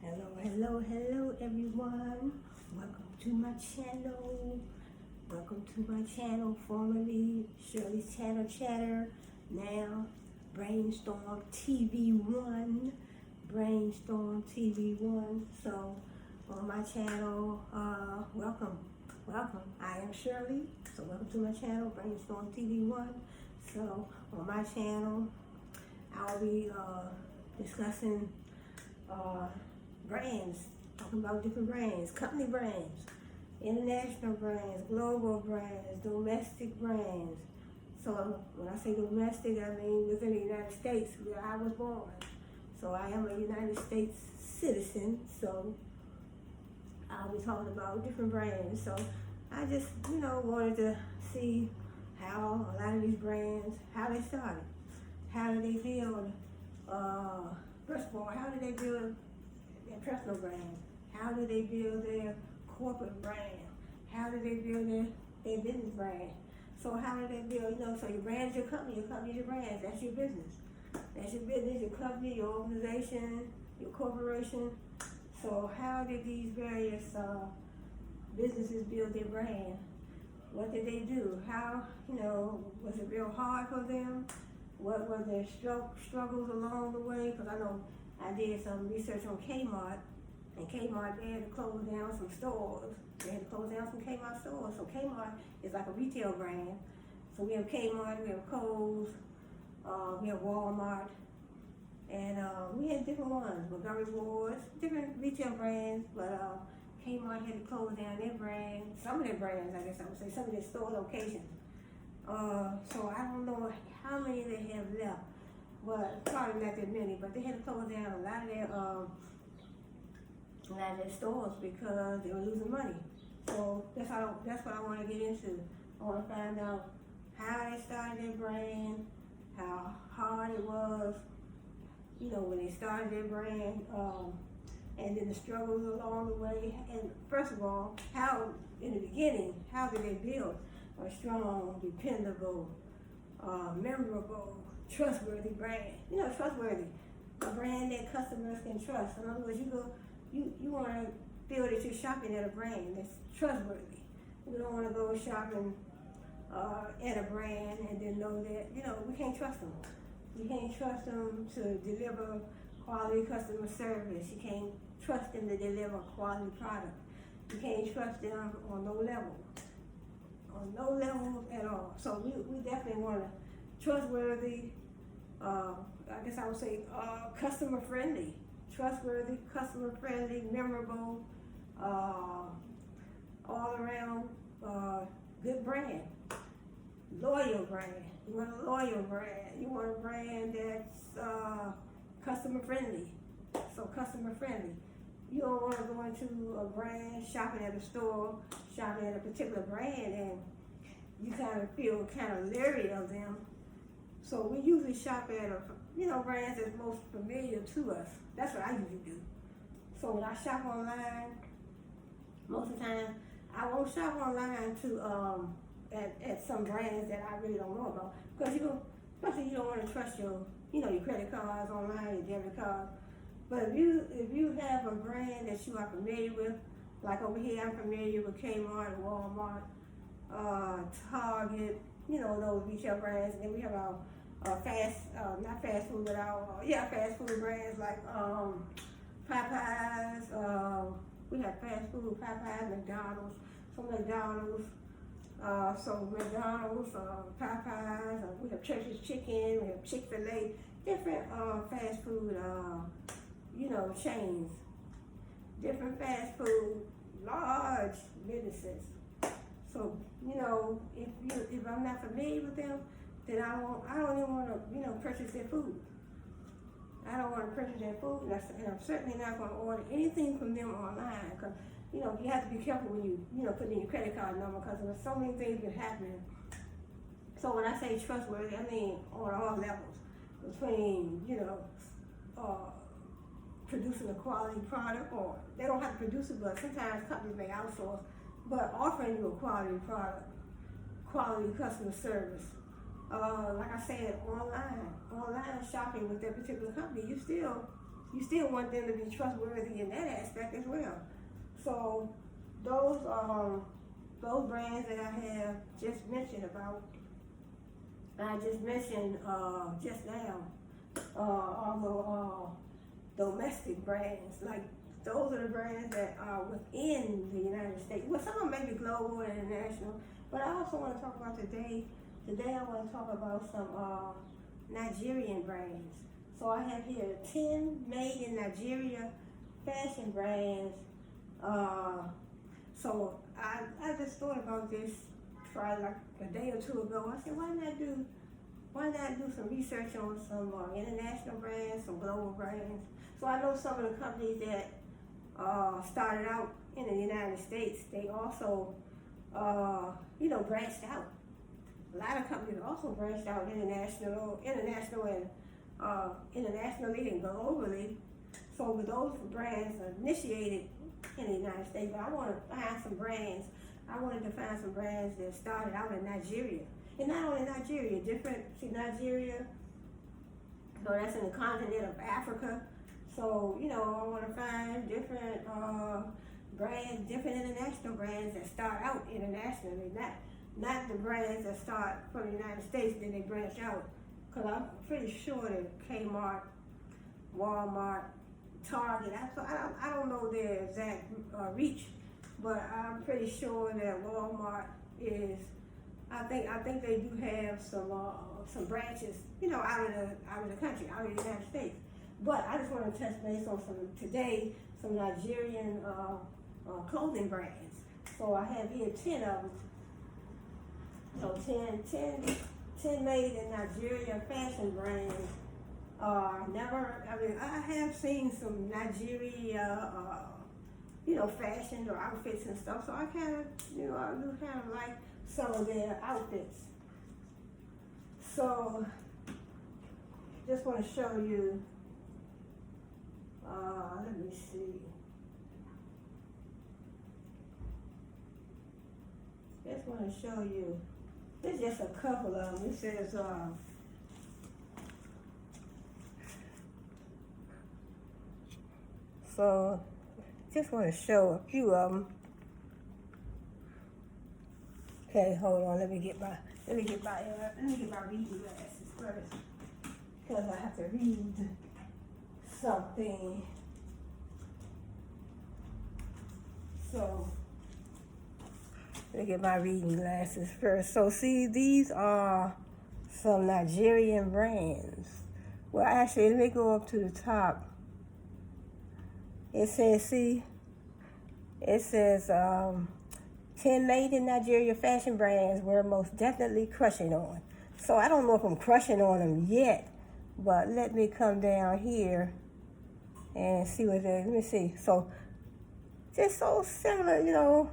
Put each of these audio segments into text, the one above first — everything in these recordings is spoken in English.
Hello everyone. Welcome to my channel. Welcome to my channel, formerly Shirley's Channel Chatter, now Brainstorm TV1. Brainstorm TV1. So on my channel, welcome. I am Shirley. So welcome to my channel, Brainstorm TV1. So on my channel, I'll be discussing brands, talking about different brands, company brands, international brands, global brands, domestic brands. So when I say domestic, I mean within the United States where I was born. So I am a United States citizen, so I'll be talking about different brands. So I just, wanted to see how a lot of these brands, how they started, how did they build, first of all, how did they build their personal brand? How do they build their corporate brand? How do they build their business brand? So how do they build, so your brand is your company is your brand, that's your business. That's your business, your company, your organization, your corporation. So how did these various businesses build their brand? What did they do? How, was it real hard for them? What were their struggles along the way? Because I know I did some research on Kmart, and Kmart, they had to close down some stores. They had to close down some Kmart stores. So Kmart is like a retail brand. So we have Kmart, we have Kohl's, we have Walmart, and we had different ones, Montgomery Ward's, different retail brands, but Kmart had to close down their brand, some of their brands, I guess I would say, some of their store locations. So I don't know how many they have left, but probably not that many, but they had to close down a lot of their stores because they were losing money. So that's what I want to get into. I want to find out how they started their brand, how hard it was, when they started their brand, and then the struggles along the way. And first of all, how, in the beginning, how did they build a strong, dependable, memorable, trustworthy brand? Trustworthy, a brand that customers can trust. In other words, you want to feel that you're shopping at a brand that's trustworthy. You don't want to go shopping at a brand and then know that, we can't trust them. You can't trust them to deliver quality customer service. You can't trust them to deliver quality product. You can't trust them on no level. On no level at all. So we definitely want a trustworthy, I guess I would say customer friendly, trustworthy, customer friendly, memorable, all around good brand, loyal brand. You want a loyal brand. You want a brand that's customer friendly. So customer friendly. You don't want to go into a brand, shopping at a store, shopping at a particular brand, and you kind of feel kind of leery of them. So we usually shop at brands that's most familiar to us. That's what I usually do. So when I shop online, most of the time I won't shop online to at some brands that I really don't know about, because especially you don't want to trust your credit cards online, your debit cards. But if you have a brand that you are familiar with, like over here I'm familiar with Kmart, Walmart, Target, those retail brands, and then we have our not fast food, but our fast food brands like Popeyes. We have fast food, Popeyes, McDonald's, Popeyes. We have Church's Chicken. We have Chick-fil-A. Different fast food, chains. Different fast food, large businesses. So if I'm not familiar with them, then I don't even want to purchase their food. I don't want to purchase their food, and I'm certainly not going to order anything from them online, because you have to be careful when you put in your credit card number, because there's so many things that happen. So when I say trustworthy, I mean on all levels, between producing a quality product, or they don't have to produce it, but sometimes companies may outsource, but offering you a quality product, quality customer service. Like I said, online shopping with that particular company, you still you still want them to be trustworthy in that aspect as well. So those brands that I have just mentioned about, I just mentioned just now, are the domestic brands. Like those are the brands that are within the United States. Well, some of them may be global and international, but I also want to talk about today. Today I want to talk about some Nigerian brands. So I have here 10 made in Nigeria fashion brands. So I just thought about this probably like a day or two ago. I said, why not do some research on some international brands, some global brands? So I know some of the companies that started out in the United States, they also, branched out. A lot of companies also branched out internationally and globally. So with those brands initiated in the United States, but I wanted to find some brands that started out in Nigeria. And not only Nigeria, Nigeria, so that's in the continent of Africa. So, I want to find different brands, different international brands that start out internationally, not the brands that start from the United States, then they branch out. Because I'm pretty sure that Kmart, Walmart, Target, I don't know their exact reach, but I'm pretty sure that Walmart is, I think they do have some branches, out of the country, out of the United States. But I just want to touch base on some Nigerian clothing brands. So I have here 10 of them. So 10 made in Nigeria fashion brands. I have seen some Nigeria, fashion or outfits and stuff. So I kind of, I do kind of like some of their outfits. So just want to show you. Let me see. Just want to show you. This is just a couple of them. It says, so just want to show a few of them. Okay, hold on. Let me get my reading glasses first, because I have to read something. So let me get my reading glasses first. So see, these are some Nigerian brands. Well, actually, let me go up to the top. It says 10 made in Nigeria fashion brands we're most definitely crushing on. So I don't know if I'm crushing on them yet, but let me come down here and see what they, let me see. So just so similar,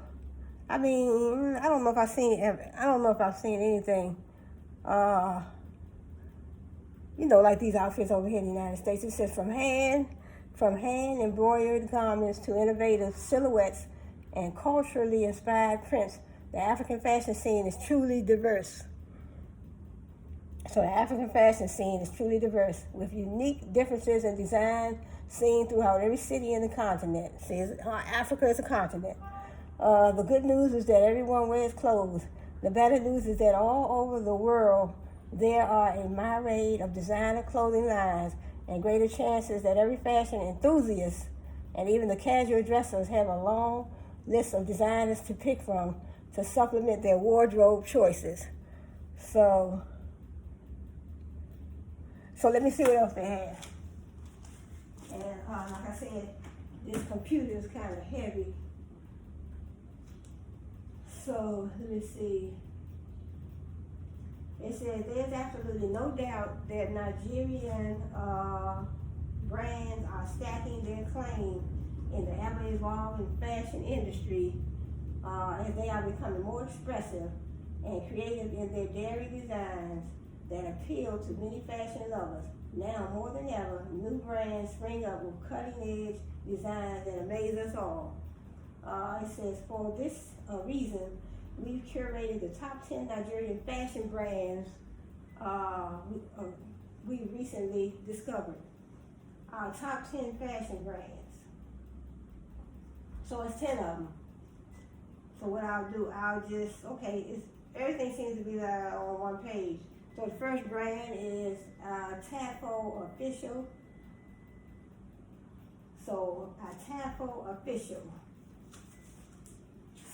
I mean, I don't know if I've seen anything, like these outfits over here in the United States. It says from hand embroidered garments to innovative silhouettes and culturally inspired prints, the African fashion scene is truly diverse. So the African fashion scene is truly diverse, with unique differences in design seen throughout every city in the continent. See, Africa is a continent. The good news is that everyone wears clothes. The better news is that all over the world, there are a myriad of designer clothing lines and greater chances that every fashion enthusiast and even the casual dressers have a long list of designers to pick from to supplement their wardrobe choices. So let me see what else they have. And like I said, this computer is kind of heavy. So let me see. It says there's absolutely no doubt that Nigerian brands are stacking their claim in the ever-evolving fashion industry as they are becoming more expressive and creative in their daring designs that appeal to many fashion lovers. Now more than ever, new brands spring up with cutting-edge designs that amaze us all. It says, for this reason, we've curated the top 10 Nigerian fashion brands we recently discovered. our top 10 fashion brands. So it's 10 of them. So what I'll do, everything seems to be on one page. So the first brand is Atafo Official. So Atafo Official.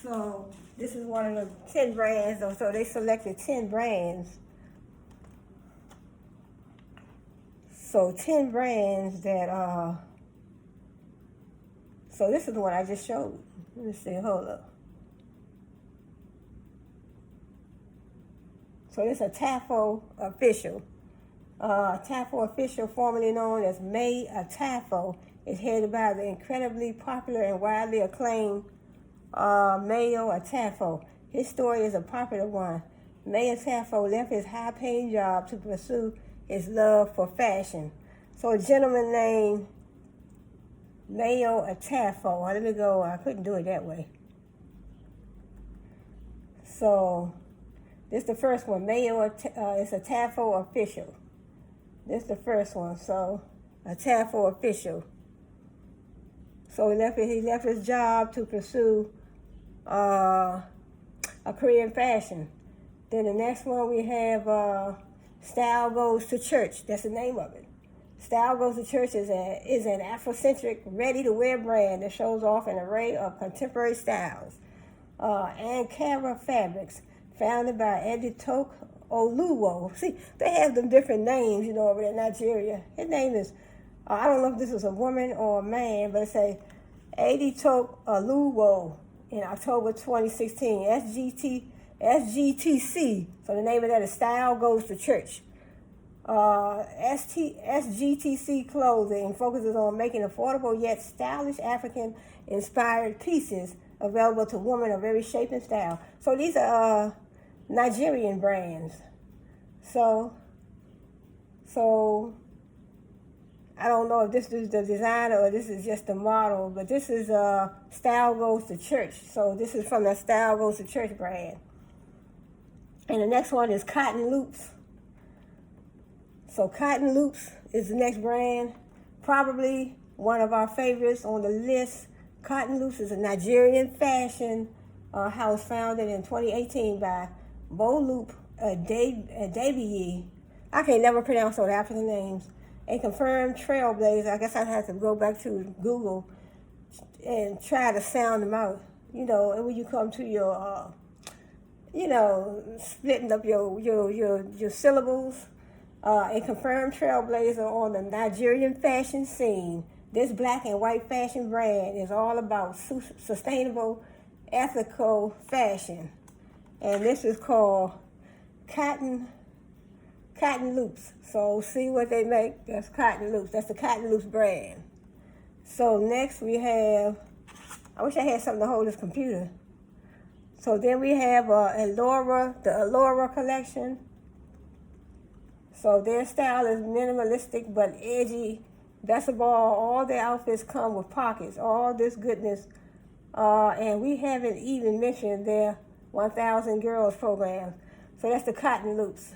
So this is one of the 10 brands. So they selected 10 brands. So 10 brands that so this is the one I just showed. Let me see, hold up. So this is Atafo Official. Atafo Official, formerly known as May Atafo, is headed by the incredibly popular and widely acclaimed Mayo Atafo. His story is a popular one. May Atafo left his high-paying job to pursue his love for fashion. So a gentleman named Mayo Atafo, let me go, I couldn't do it that way. So this is the first one, it's Atafo Official. This is the first one, so Atafo Official. So he left his job to pursue a career in fashion. Then the next one we have Style Goes to Church. That's the name of it. Style Goes to Church is an Afrocentric, ready-to-wear brand that shows off an array of contemporary styles. Ankara fabrics, founded by Atafo Oluwo. See, they have them different names, over there in Nigeria. His name is, I don't know if this was a woman or a man, but it says Atafo Oluwo in October 2016. SGTC. So the name of that is Style Goes to Church. SGTC Clothing focuses on making affordable yet stylish African-inspired pieces available to women of every shape and style. So these are Nigerian brands. So I don't know if this is the designer or this is just the model, but this is Style Goes to Church. So this is from the Style Goes to Church brand. And the next one is Cotton Loops. So Cotton Loops is the next brand, probably one of our favorites on the list. Cotton Loops is a Nigerian fashion house founded in 2018 by Bolup Adebiyi. I can never pronounce those African names. A confirmed trailblazer. I guess I'd have to go back to Google and try to sound them out. And when you come to your, splitting up your syllables. A confirmed trailblazer on the Nigerian fashion scene. This black and white fashion brand is all about sustainable, ethical fashion. And this is called Cotton Loops. So see what they make. That's Cotton Loops. That's the Cotton Loops brand. So next we have, I wish I had something to hold this computer. So then we have the Elora collection. So their style is minimalistic but edgy. Best of all their outfits come with pockets. All this goodness. And we haven't even mentioned their 1,000 Girls program. So that's the Cotton Loops.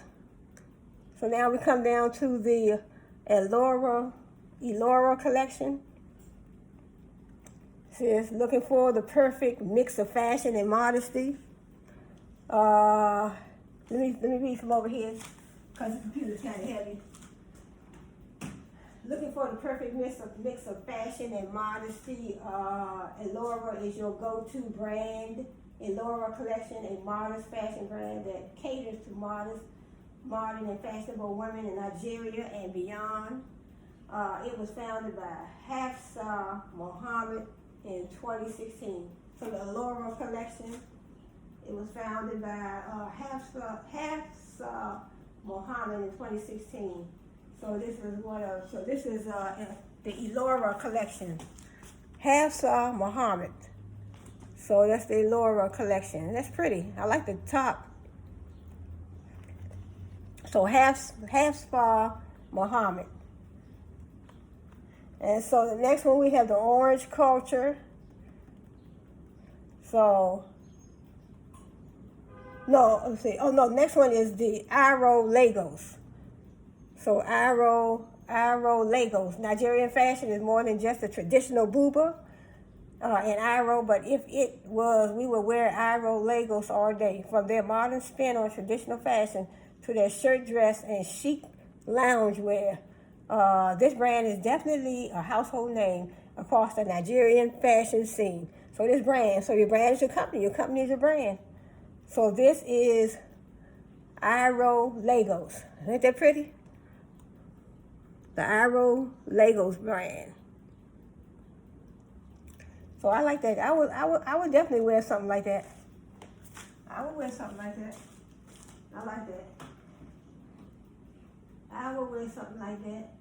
So now we come down to the Elora collection. It says, looking for the perfect mix of fashion and modesty. Let me read from over here, because the computer's kind of heavy. Looking for the perfect mix of fashion and modesty. Elora is your go-to brand. Elora collection, a modest fashion brand that caters to modern and fashionable women in Nigeria and beyond. It was founded by Hafsa Mohammed in 2016. So the Elora collection, it was founded by Hafsa Mohammed in 2016. So this is the Elora collection. Hafsa Mohammed. So that's the Elora collection. That's pretty. I like the top. So Hafsa Mohammed. And so the next one we have the Orange Culture. Next one is the Iro Lagos. So Iro Iro Lagos. Nigerian fashion is more than just a traditional buba and Iro, but if it was, we would wear Iro Lagos all day. From their modern spin on traditional fashion to their shirt dress and chic loungewear. This brand is definitely a household name across the Nigerian fashion scene. So this brand, so your brand is your company is your brand. So this is Iro Lagos. Ain't that pretty? The Iro Lagos brand. So I like that. I would definitely wear something like that. I would wear something like that. I like that. I would wear something like that.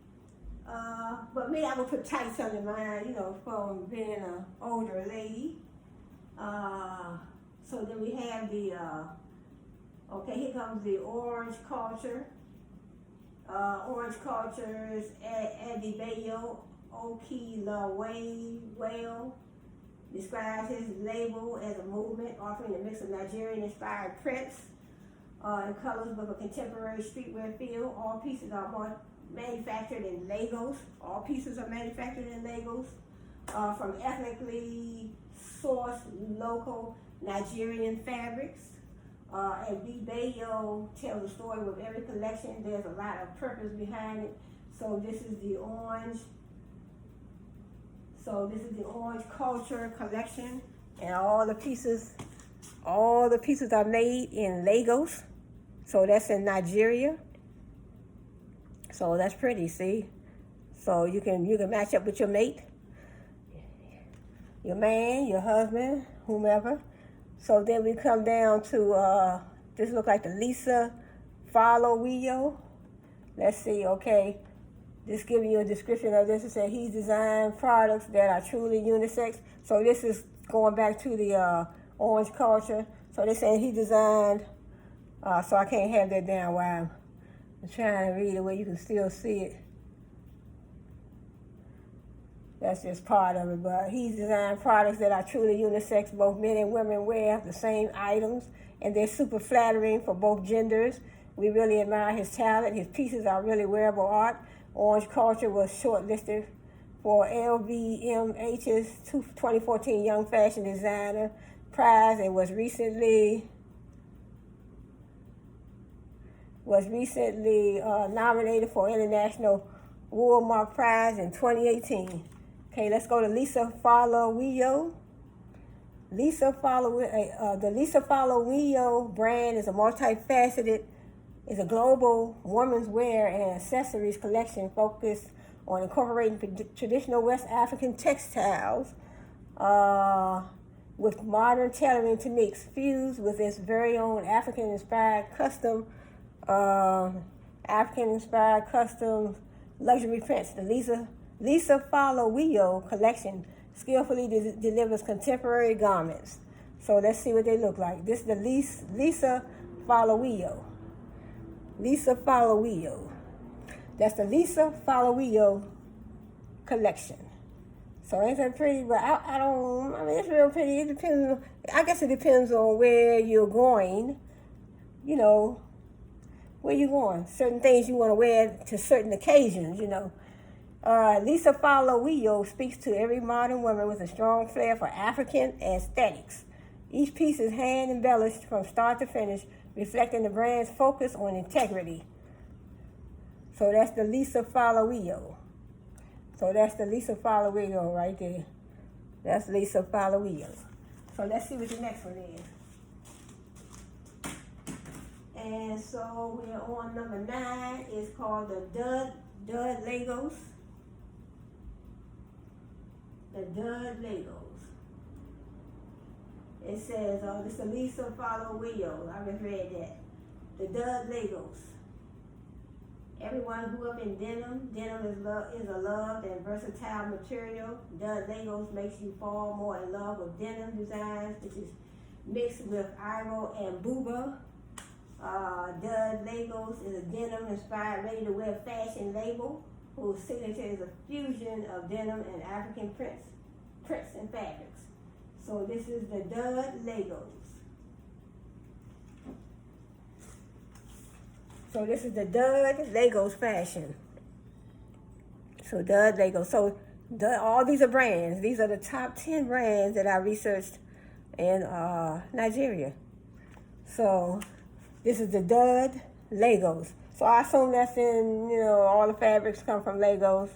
But me, I would put tights under mine, from being an older lady. So then we have the, here comes the orange culture. Orange culture's Atafo Folawiyo describes his label as a movement offering a mix of Nigerian-inspired prints and colors with a contemporary streetwear feel. All pieces are manufactured in Lagos. All pieces are manufactured in Lagos from ethnically sourced local Nigerian fabrics. And Atafo tells a story with every collection. There's a lot of purpose behind it. So this is the orange. So this is the orange culture collection, and all the pieces are made in Lagos. So that's in Nigeria. So that's pretty, see? So you can match up with your mate, your man, your husband, whomever. So then we come down to, this look like the Folawiyo. Let's see, okay. Just giving you a description of this. It said he's designed products that are truly unisex. So this is going back to the orange culture. So they're saying he designed, so I can't have that down while I'm trying to read it where you can still see it. That's just part of it, but he's designed products that are truly unisex. Both men and women wear the same items, and they're super flattering for both genders. We really admire his talent. His pieces are really wearable art. Orange Culture was shortlisted for LVMH's 2014 Young Fashion Designer Prize and was recently nominated for International Woolmark Prize in 2018. Okay, let's go to Folawiyo. The Folawiyo brand is a multifaceted, is a global women's wear and accessories collection focused on incorporating traditional West African textiles with modern tailoring techniques fused with its very own African-inspired custom luxury prints. The Folawiyo collection skillfully delivers contemporary garments. So let's see what they look like. This is the Folawiyo. Folawiyo. That's the Folawiyo collection. So ain't that pretty? But I mean, it's real pretty. It depends. I guess it depends on where you're going. Where you going. Certain things you want to wear to certain occasions, Folawiyo speaks to every modern woman with a strong flair for African aesthetics. Each piece is hand embellished from start to finish, reflecting the brand's focus on integrity. So that's the Folawiyo. So that's the Folawiyo right there. That's Folawiyo. So let's see what the next one is. And so we're on number 9. It's called the Dud Lagos. The Dud Lagos. It says, this is the Folawiyo. I just read that. The Dud Lagos. Everyone grew up in denim. Denim is a loved and versatile material. Dud Lagos makes you fall more in love with denim designs, which is mixed with Iro and Buba. Dud Lagos is a denim-inspired, ready-to-wear fashion label whose signature is a fusion of denim and African prints and fabrics. So this is the Dud Lagos. So this is the Dud Lagos fashion. So Dud, Lego. So all these are brands. These are the top 10 brands that I researched in Nigeria. So this is the Dud Legos. So I assume that's in, all the fabrics come from Legos.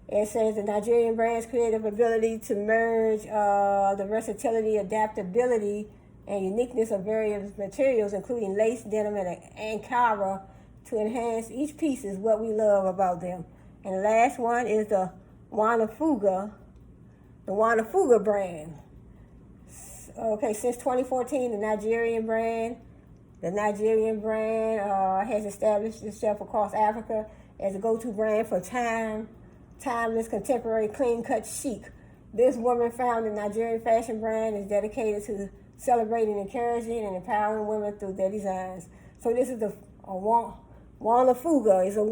It says the Nigerian brand's creative ability to merge the versatility, adaptability, and uniqueness of various materials, including lace, denim, and Ankara, to enhance each piece is what we love about them. And the last one is the Wanafuga brand. Okay, since 2014, the Nigerian brand has established itself across Africa as a go-to brand for timeless, contemporary, clean-cut chic. This woman-founded Nigerian fashion brand is dedicated to celebrating, encouraging, and empowering women through their designs. So this is the Wanafuga. It's a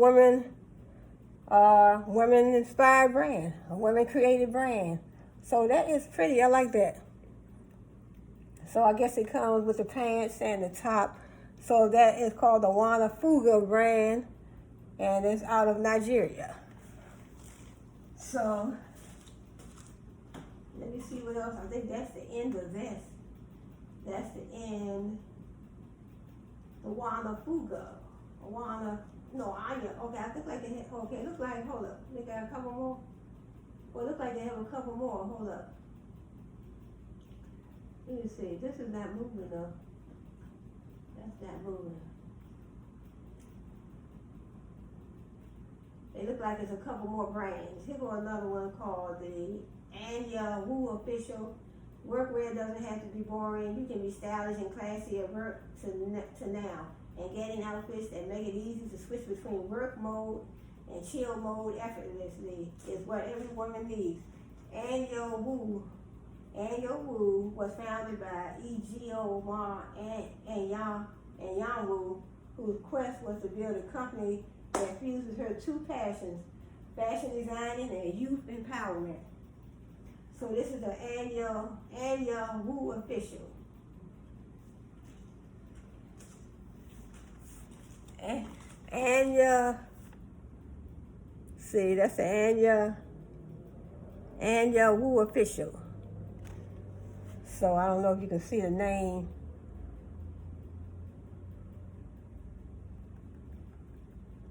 women-inspired brand, a women-created brand. So that is pretty. I like that. So I guess it comes with the pants and the top. So that is called the Wanafuga brand, and it's out of Nigeria. So let me see what else. I think that's the end of this. That's the end. The Wanafuga. Anya. Okay, I think like they have, okay, it looks like, hold up. They got a couple more. Well, it looks like they have a couple more. Hold up. Let me see. This is not moving though. That's not moving. They look like there's a couple more brands. Here go another one called the Anya Wu Official. Workwear doesn't have to be boring. You can be stylish and classy at work to now. And getting outfits that make it easy to switch between work mode and chill mode effortlessly is what every woman needs. Anya Wu was founded by E.G.O. Ma and Yang Wu, whose quest was to build a company that fuses her two passions, fashion designing and youth empowerment. So this is the Anya Wu Official. That's the Anya Wu Official. So I don't know if you can see the name.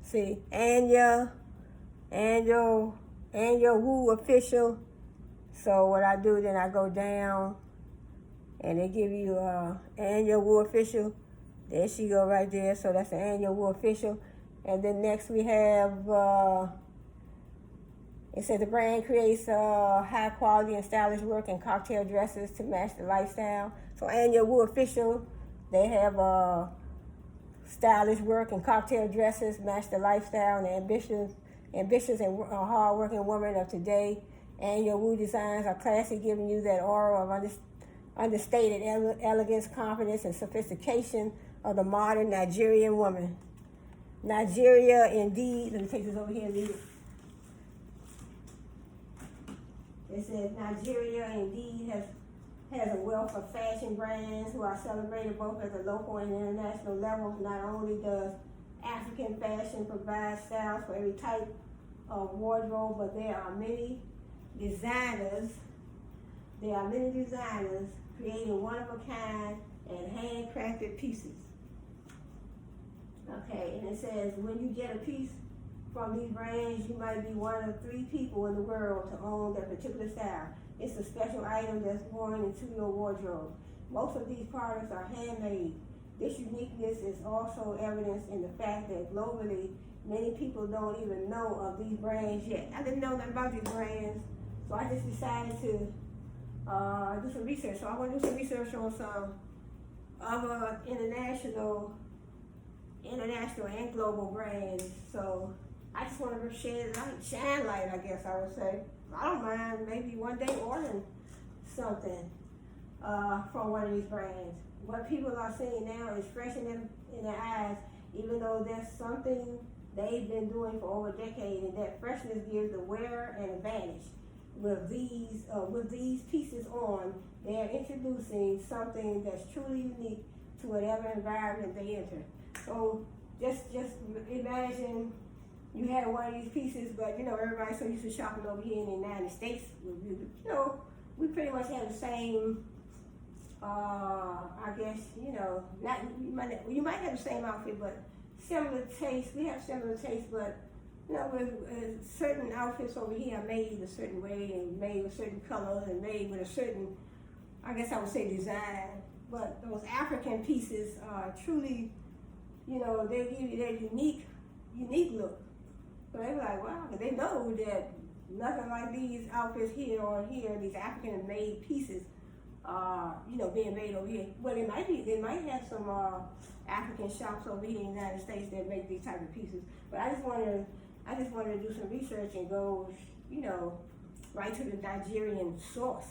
See, Anya Wu Official. So what I do, then I go down and they give you Anya Wu Official. There she go right there. So that's the Anya Wu Official. And then next we have, it says the brand creates high quality and stylish work and cocktail dresses to match the lifestyle. So Anya Wu Official, they have stylish work and cocktail dresses match the lifestyle and the ambitious and hard-working women of today. Anya Wu designs are classy, giving you that aura of understated elegance, confidence, and sophistication of the modern Nigerian woman. Nigeria, indeed. Let me take this over here and read it. It says Nigeria, indeed, has a wealth of fashion brands who are celebrated both at the local and international levels. Not only does African fashion provide styles for every type of wardrobe, but there are many designers creating one-of-a-kind and handcrafted pieces. Okay, and it says when you get a piece from these brands, you might be one of 3 people in the world to own that particular style. It's a special item that's born into your wardrobe. Most of these products are handmade. This uniqueness is also evidenced in the fact that globally, many people don't even know of these brands yet. I didn't know nothing about these brands, so I just decided to do some research. So I want to do some research on some other international and global brands. So I just want to shine light, I guess I would say. I don't mind maybe one day ordering something from one of these brands. What people are seeing now is fresh in their eyes, even though that's something they've been doing for over a decade, and that freshness gives the wearer an advantage. With these pieces on, they are introducing something that's truly unique to whatever environment they enter. So just imagine you had one of these pieces, but you know, everybody's so used to shopping over here in the United States. You know, we pretty much have the same, I guess, you know, not, you might have the same outfit, but similar taste. We have similar taste, but you know, with certain outfits over here are made a certain way and made with certain colors and made with a certain, I guess I would say, design. But those African pieces are truly, you know, they give you that unique look. So they're like, wow, they know that nothing like these outfits here or here, these African-made pieces, you know, being made over here. Well, they might have some African shops over here in the United States that make these type of pieces. But I just wanted to do some research and go, you know, right to the Nigerian source,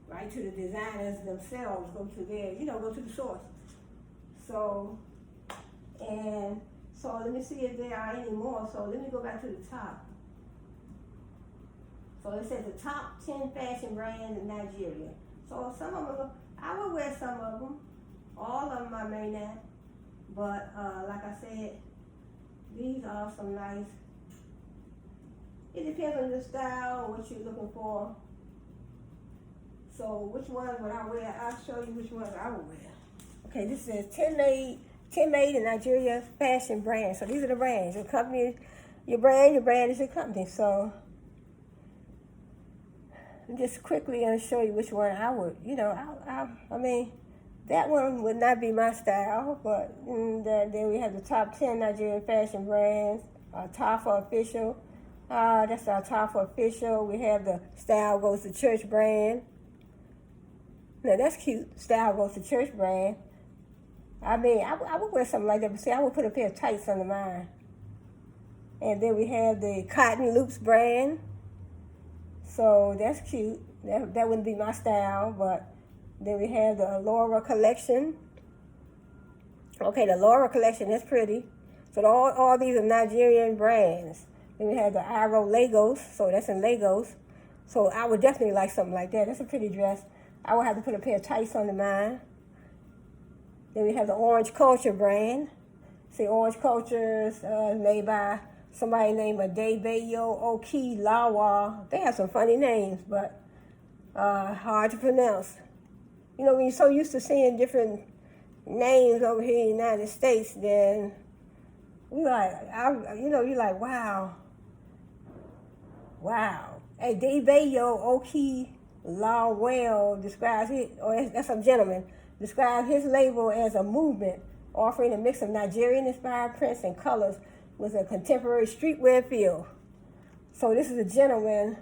right to the designers themselves, go to their, you know, go to the source. So let me see if there are any more. So let me go back to the top. So it says the top 10 fashion brands in Nigeria. So some of them, I would wear some of them. All of them I may not. But like I said, these are some nice. It depends on your style, what you're looking for. So which ones would I wear? I'll show you which ones I would wear. Okay, this says 10 made in Nigeria fashion brands. So these are the brands. Your company, your brand is your company. So just quickly I'll show you which one I would, you know, I mean, that one would not be my style, but then we have the top 10 Nigerian fashion brands. Atafo official, that's our Atafo official. We have the Style Goes to Church brand. Now that's cute, Style Goes to Church brand. I mean, I would wear something like that, but see, I would put a pair of tights under mine. And then we have the Cotton Loops brand. So that's cute. That wouldn't be my style, but then we have the Laura collection. Okay, the Laura collection, that's pretty. So all these are Nigerian brands. Then we have the Iro Lagos, so that's in Lagos. So I would definitely like something like that. That's a pretty dress. I would have to put a pair of tights under mine. Then we have the Orange Culture brand. See, Orange Culture is made by somebody named Folawiyo Oki Lawa. They have some funny names, but hard to pronounce. You know, when you're so used to seeing different names over here in the United States, then you're like, wow. Hey, Folawiyo Oki Lawa describes it, or that's a gentleman, describes his label as a movement offering a mix of Nigerian-inspired prints and colors with a contemporary streetwear feel. So this is a gentleman.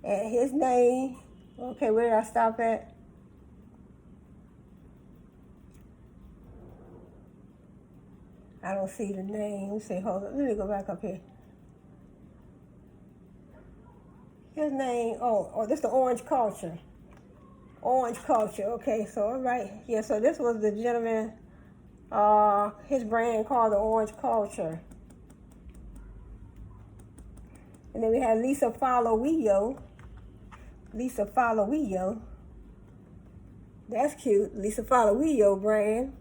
And his name, okay, where did I stop at? I don't see the name. Let's see, hold on. Let me go back up here. His name, this is the Orange Culture. Orange Culture, okay, so all right. Yeah, so this was the gentleman, his brand called the Orange Culture. And then we had Lisa Folawiyo. That's cute, Lisa Folawiyo brand.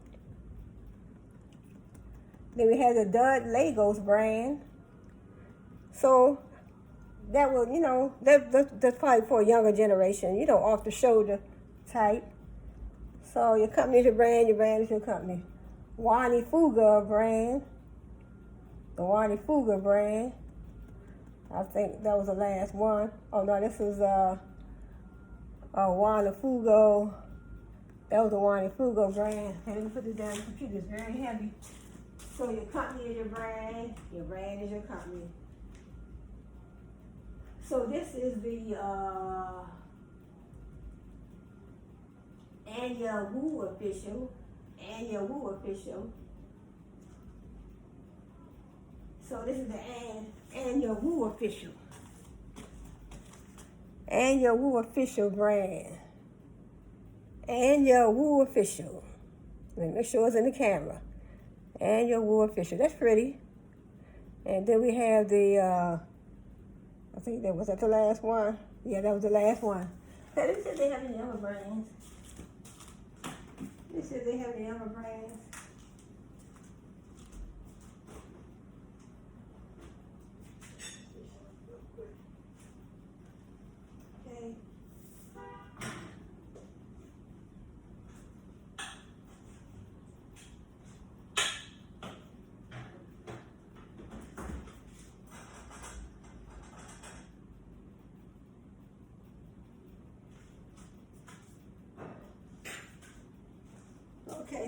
Then we had the Dud Lagos brand. So that was, you know, that's probably for a younger generation, you know, off the shoulder type. So your company is your brand is your company. Wani Fuga brand. The Wani Fuga brand. I think that was the last one. Oh no, this was Wani Fugo. That was the Wani Fugo brand. And let me put this down. The computer is very heavy. So your company is your brand is your company. So this is the Anya Wu official. So this is the Anya Wu official. Anya Wu official brand. Anya Wu official. Let me make sure it's in the camera. Anya Wu official. That's pretty. And then we have the I think that was the last one. Yeah, that was the last one. Now, let me see if they have any other brands.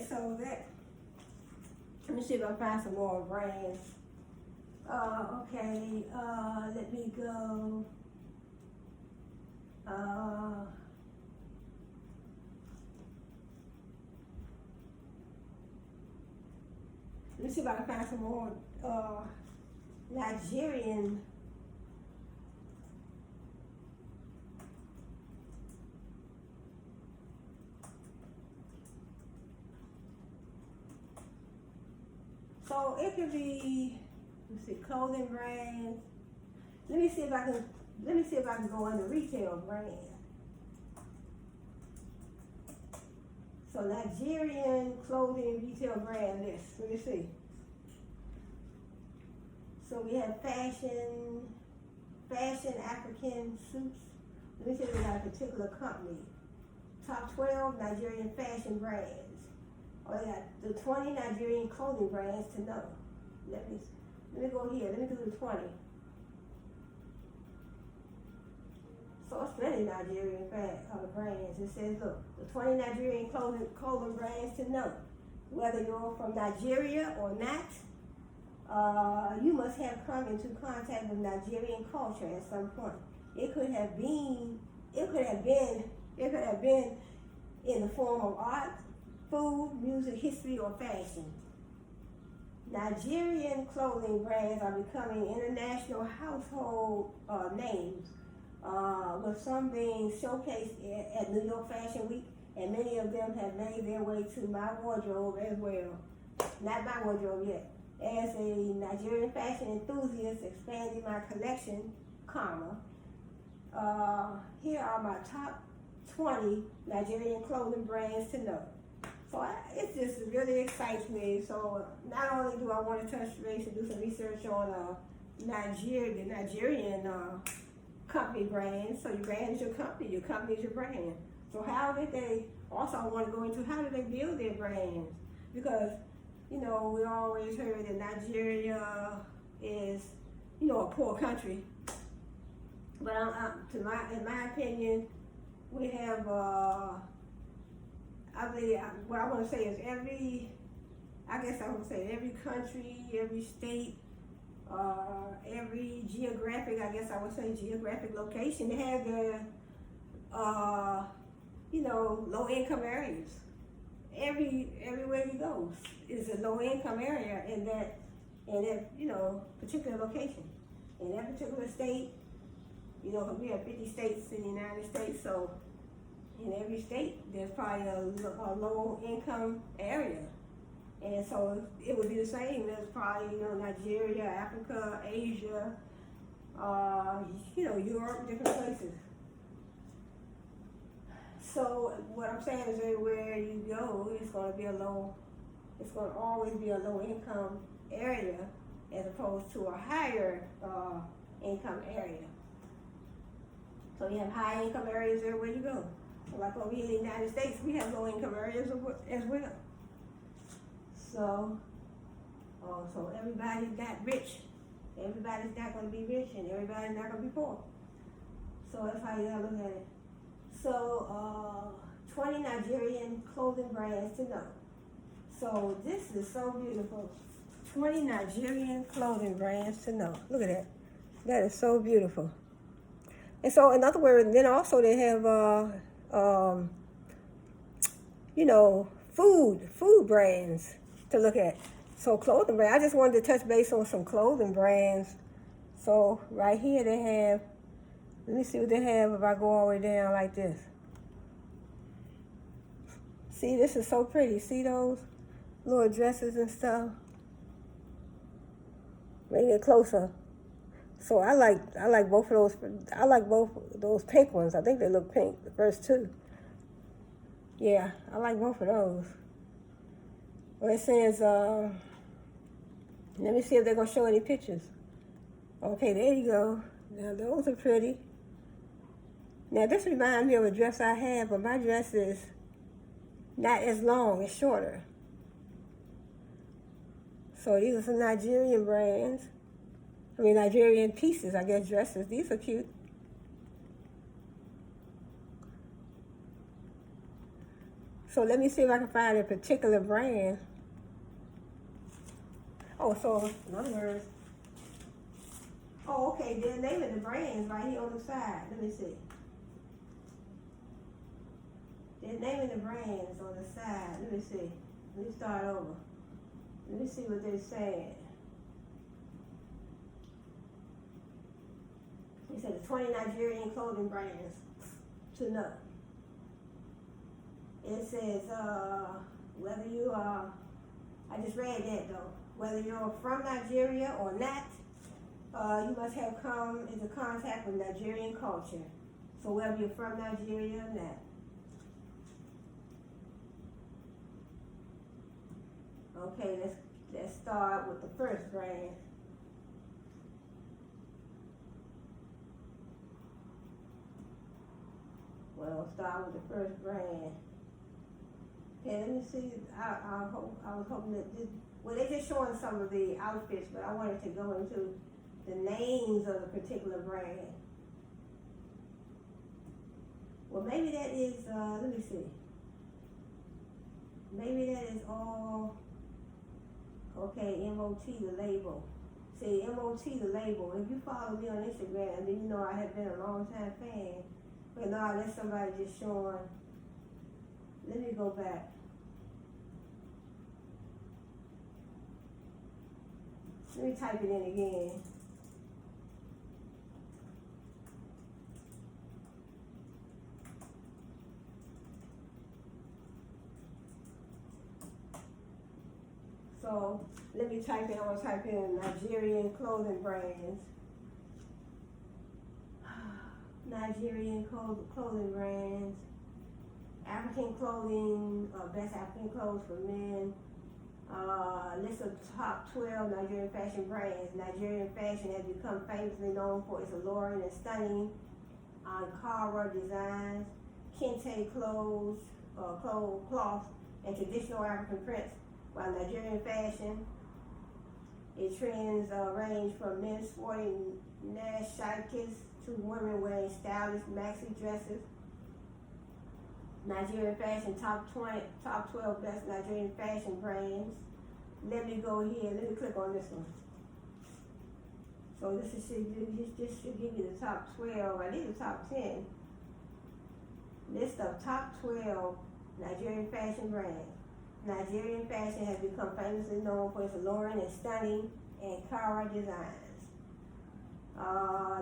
so that, let me see if I can find some more brands. Okay, let me go. Let me see if I can find some more Nigerian. So it could be, let's see, clothing brands. Let me see if I can go under retail brand. So Nigerian clothing retail brand list. Let me see. So we have fashion African suits. Let me see if we got a particular company. Top 12 Nigerian fashion brands. Oh, they got the 20 Nigerian clothing brands to know. Let me go here. Let me do the 20. So it's many Nigerian brands. It says, look, the 20 Nigerian clothing brands to know. Whether you're from Nigeria or not, you must have come into contact with Nigerian culture at some point. It could have been in the form of art, food, music, history, or fashion. Nigerian clothing brands are becoming international household names, with some being showcased at New York Fashion Week, and many of them have made their way to my wardrobe as well. Not my wardrobe yet. As a Nigerian fashion enthusiast expanding my collection, here are my top 20 Nigerian clothing brands to know. So it just really excites me. So not only do I want to touch base and do some research on the Nigerian company brands. So your brand is your company is your brand. So how did they, also I want to go into how do they build their brands? Because, you know, we always heard that Nigeria is, you know, a poor country. But in my opinion, we have, I believe, what I want to say is every country, every state, every geographic location, they have their, you know, low income areas. Everywhere you go is a low income area in that, you know, particular location. In that particular state, you know, we have 50 states in the United States, so in every state, there's probably a low income area. And so it would be the same. There's probably, you know, Nigeria, Africa, Asia, you know, Europe, different places. So what I'm saying is everywhere you go, it's going to always be a low income area as opposed to a higher income area. So you have high income areas everywhere you go. Like over here in the United States, we have low income areas as well. So everybody's not rich. Everybody's not going to be rich, and everybody's not going to be poor. So that's how you gotta look at it. So 20 Nigerian clothing brands to know. So this is so beautiful. 20 Nigerian clothing brands to know. Look at that. That is so beautiful. And so, in other words, then also they have, you know, food brands to look at. So clothing brand, I just wanted to touch base on some clothing brands. So right here they have, let me see what they have if I go all the way down like this. See, this is so pretty. See those little dresses and stuff? Bring it closer. So I like both of those. I like both those pink ones. I think they look pink, the first two. Yeah, I like both of those. Well, it says, let me see if they're going to show any pictures. Okay, there you go. Now, those are pretty. Now, this reminds me of a dress I have, but my dress is not as long, it's shorter. So these are some Nigerian brands. Nigerian pieces, I guess, dresses. These are cute. So let me see if I can find a particular brand. Oh, so in other words, oh, okay, they're naming the brands right here on the side. Let me see. They're naming the brands on the side. Let me see. Let me start over. Let me see what they're saying. They said the 20 Nigerian clothing brands to know. It says, whether you are, I just read that though, whether you're from Nigeria or not, you must have come into contact with Nigerian culture. So whether you're from Nigeria or not. Okay, let's start with the first brand. Well, start with the first brand. Okay, let me see. I was hoping that this, well, they're just showing some of the outfits, but I wanted to go into the names of the particular brand. Well, maybe that is, let me see. Maybe that is all, okay, MOT, the label. See, MOT, the label. If you follow me on Instagram, then you know I have been a long time fan. But no, that's somebody just showing. Let me go back. Let me type it in again. So let me type in, I'm gonna type in Nigerian clothing brands. Nigerian clothing brands. African clothing, best African clothes for men. List of top 12 Nigerian fashion brands. Nigerian fashion has become famously known for its alluring and stunning Ankara designs, kente clothes, cloth, and traditional African prints. While Nigerian fashion, its trends range from men sporting Nash shikes to women wearing stylish maxi dresses. Nigerian fashion top 12 best Nigerian fashion brands. Let me go here. Let me click on this one. So this should give you the top 12. I need the top 10. List of top 12 Nigerian fashion brands. Nigerian fashion has become famously known for its alluring and stunning Ankara designs.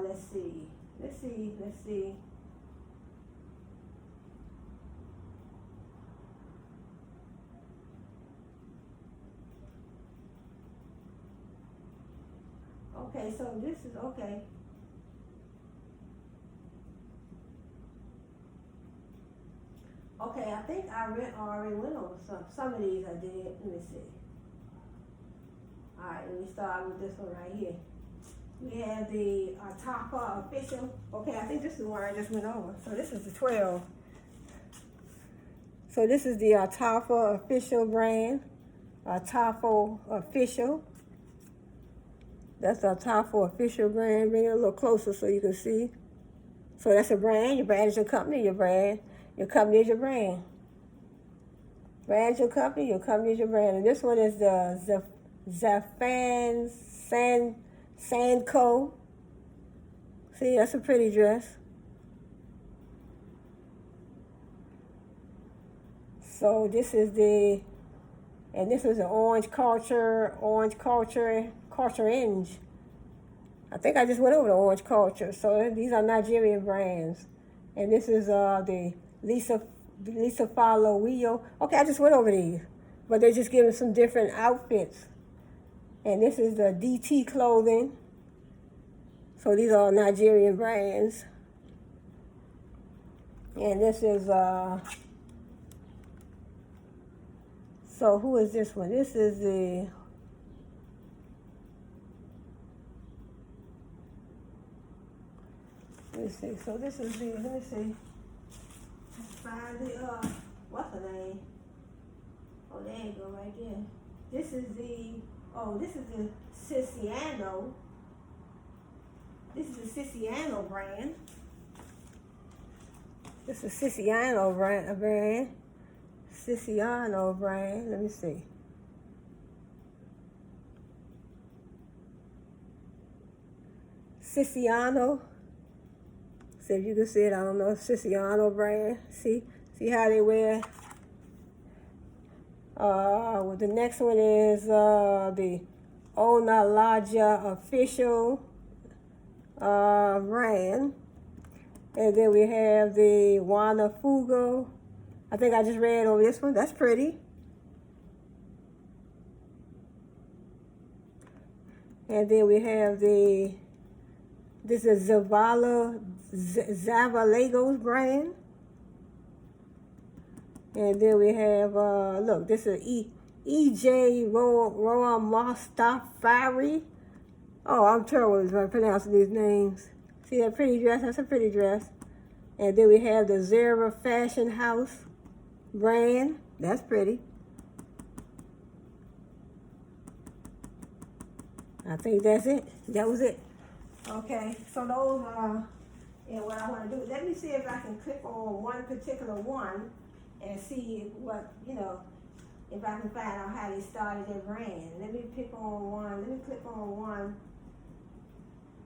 Let's see. Okay, so this is okay. Okay, I think I already went over some of these I did. Let me see. Alright, let me start with this one right here. We have the Atafo official. Okay, I think this is the one I just went over. So this is the 12. So this is the Atafo official brand. Atafo official. That's the Atafo official brand. Bring it a little closer so you can see. So that's a brand. Your brand is your company. Your brand. Your company is your brand. Brand is your company. Your company is your brand. And this one is the Zafan Sandco. See, that's a pretty dress. So this is the orange culture orange. I think I just went over the orange culture. So these are Nigerian brands. And this is the Lisa Folawiyo. Okay, I just went over these. But they're just giving some different outfits. And this is the DT clothing. So these are Nigerian brands. And this is so who is this one? This is the let me see. So this is the, let me see. Let's find the, what's the name? Oh, there you go, right there. This is the Siciliano. This is the Siciliano brand. This is Siciliano brand. Siciliano brand. Let me see. Siciliano. See if you can see it. I don't know. Siciliano brand. See how they wear. Well, the next one is the Onalaja official brand. And then we have the Wanafugo. I think I just read over this one. That's pretty. And then we have this is Zavalagos brand. And then we have, look, this is E.J. Roam Mostafari. Oh, I'm terrible at pronouncing these names. See that pretty dress? That's a pretty dress. And then we have the Zara Fashion House brand. That's pretty. I think that's it. That was it. Okay, so those are what I want to do. Let me see if I can click on one particular one and see what, if I can find out how they started their brand. Let me pick on one. Let me click on one.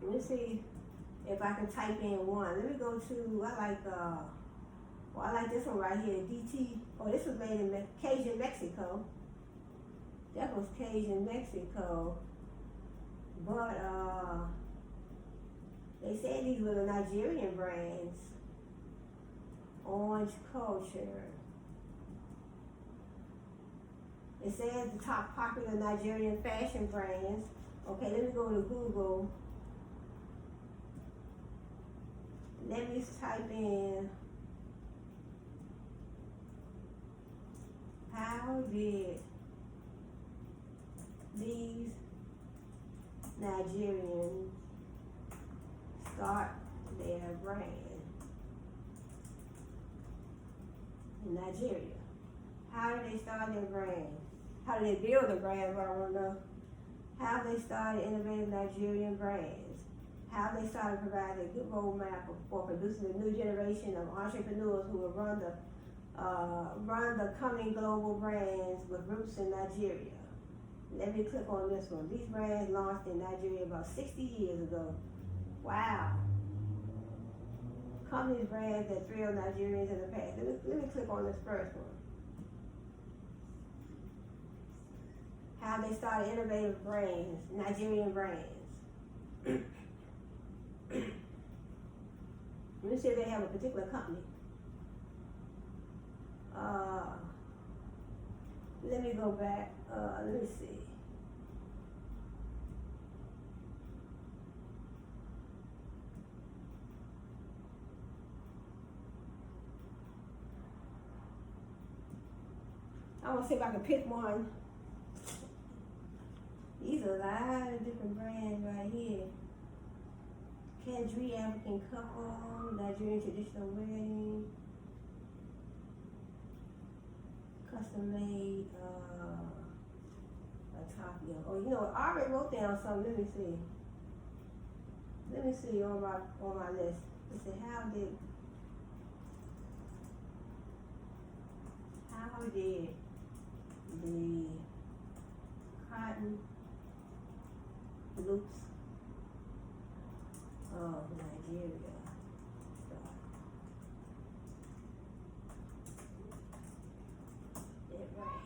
Let me see if I can type in one. Let me go to, I like this one right here, DT. Oh, this was made in Cajun, Mexico. That was Cajun, Mexico. But they said these were the Nigerian brands. Orange Culture. It says the top popular Nigerian fashion brands. Okay, let me go to Google. Let me type in, how did these Nigerians start their brand in Nigeria? How did they start their brand? How did they build a brand? I want to know. How they started innovative Nigerian brands. How they started providing a good roadmap for producing a new generation of entrepreneurs who will run the coming global brands with roots in Nigeria. Let me click on this one. These brands launched in Nigeria about 60 years ago. Wow. Companies, brands that thrilled Nigerians in the past. Let me click on this first one. How they started innovative brands, Nigerian brands. Let me see if they have a particular company. Let me go back. Let me see. I want to see if I can pick one. These are a lot of different brands right here. Kendry African couple, Nigerian traditional wedding, custom made Atafo. Oh, I already wrote down something. Let me see on my list. Let's see, how did the cotton loops of Nigeria start? Right.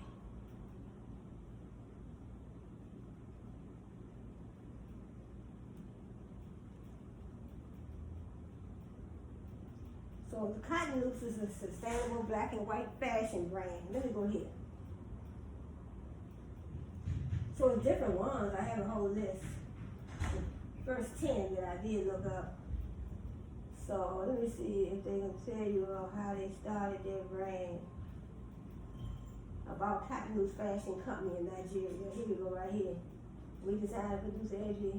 So the Cotton Loops is a sustainable black and white fashion brand. Let me go here. So it's different ones. I have a whole list. The first 10 that I did look up. So let me see if they can tell you how they started their brand. About Cotton Loops Fashion Company in Nigeria. Here we go right here. We decided to produce edgy.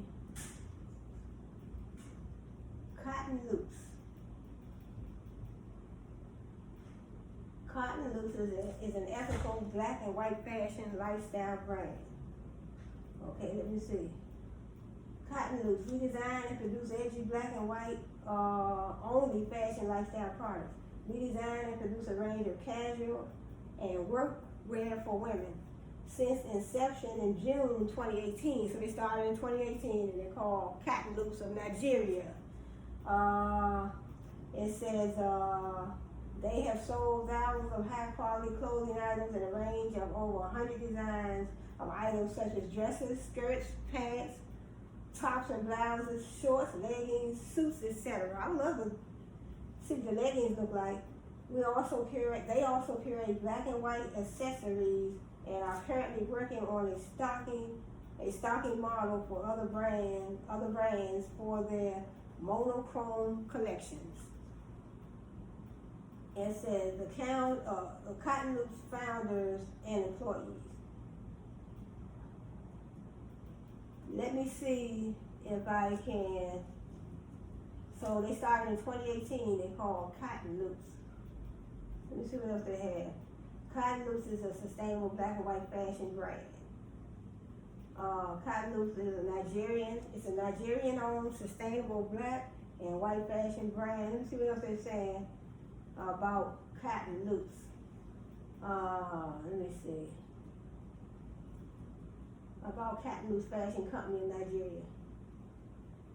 Cotton Loops. Cotton Loops is an ethical black and white fashion lifestyle brand. Okay, let me see. Cotton Loops. We design and produce edgy black and white only fashion lifestyle products. We design and produce a range of casual, and workwear for women since inception in June 2018. So they started in 2018 and they're called Cotton Loops of Nigeria. It says they have sold thousands of high quality clothing items in a range of over 100 designs of items such as dresses, skirts, pants, tops and blouses, shorts, leggings, suits, etc. I love to see what the leggings look like. They also curate black and white accessories and are currently working on a stocking model for other brands for their monochrome collections. It says the Cotton Loops founders and employees. Let me see if I can. So they started in 2018. They called Cotton Loops. Let me see what else they have. Cotton Loops is a sustainable black and white fashion brand. Cotton Loops is a Nigerian-owned sustainable black and white fashion brand. Let me see what else they're saying about Cotton Loops. Let me see. About Cotton Loops Fashion Company in Nigeria.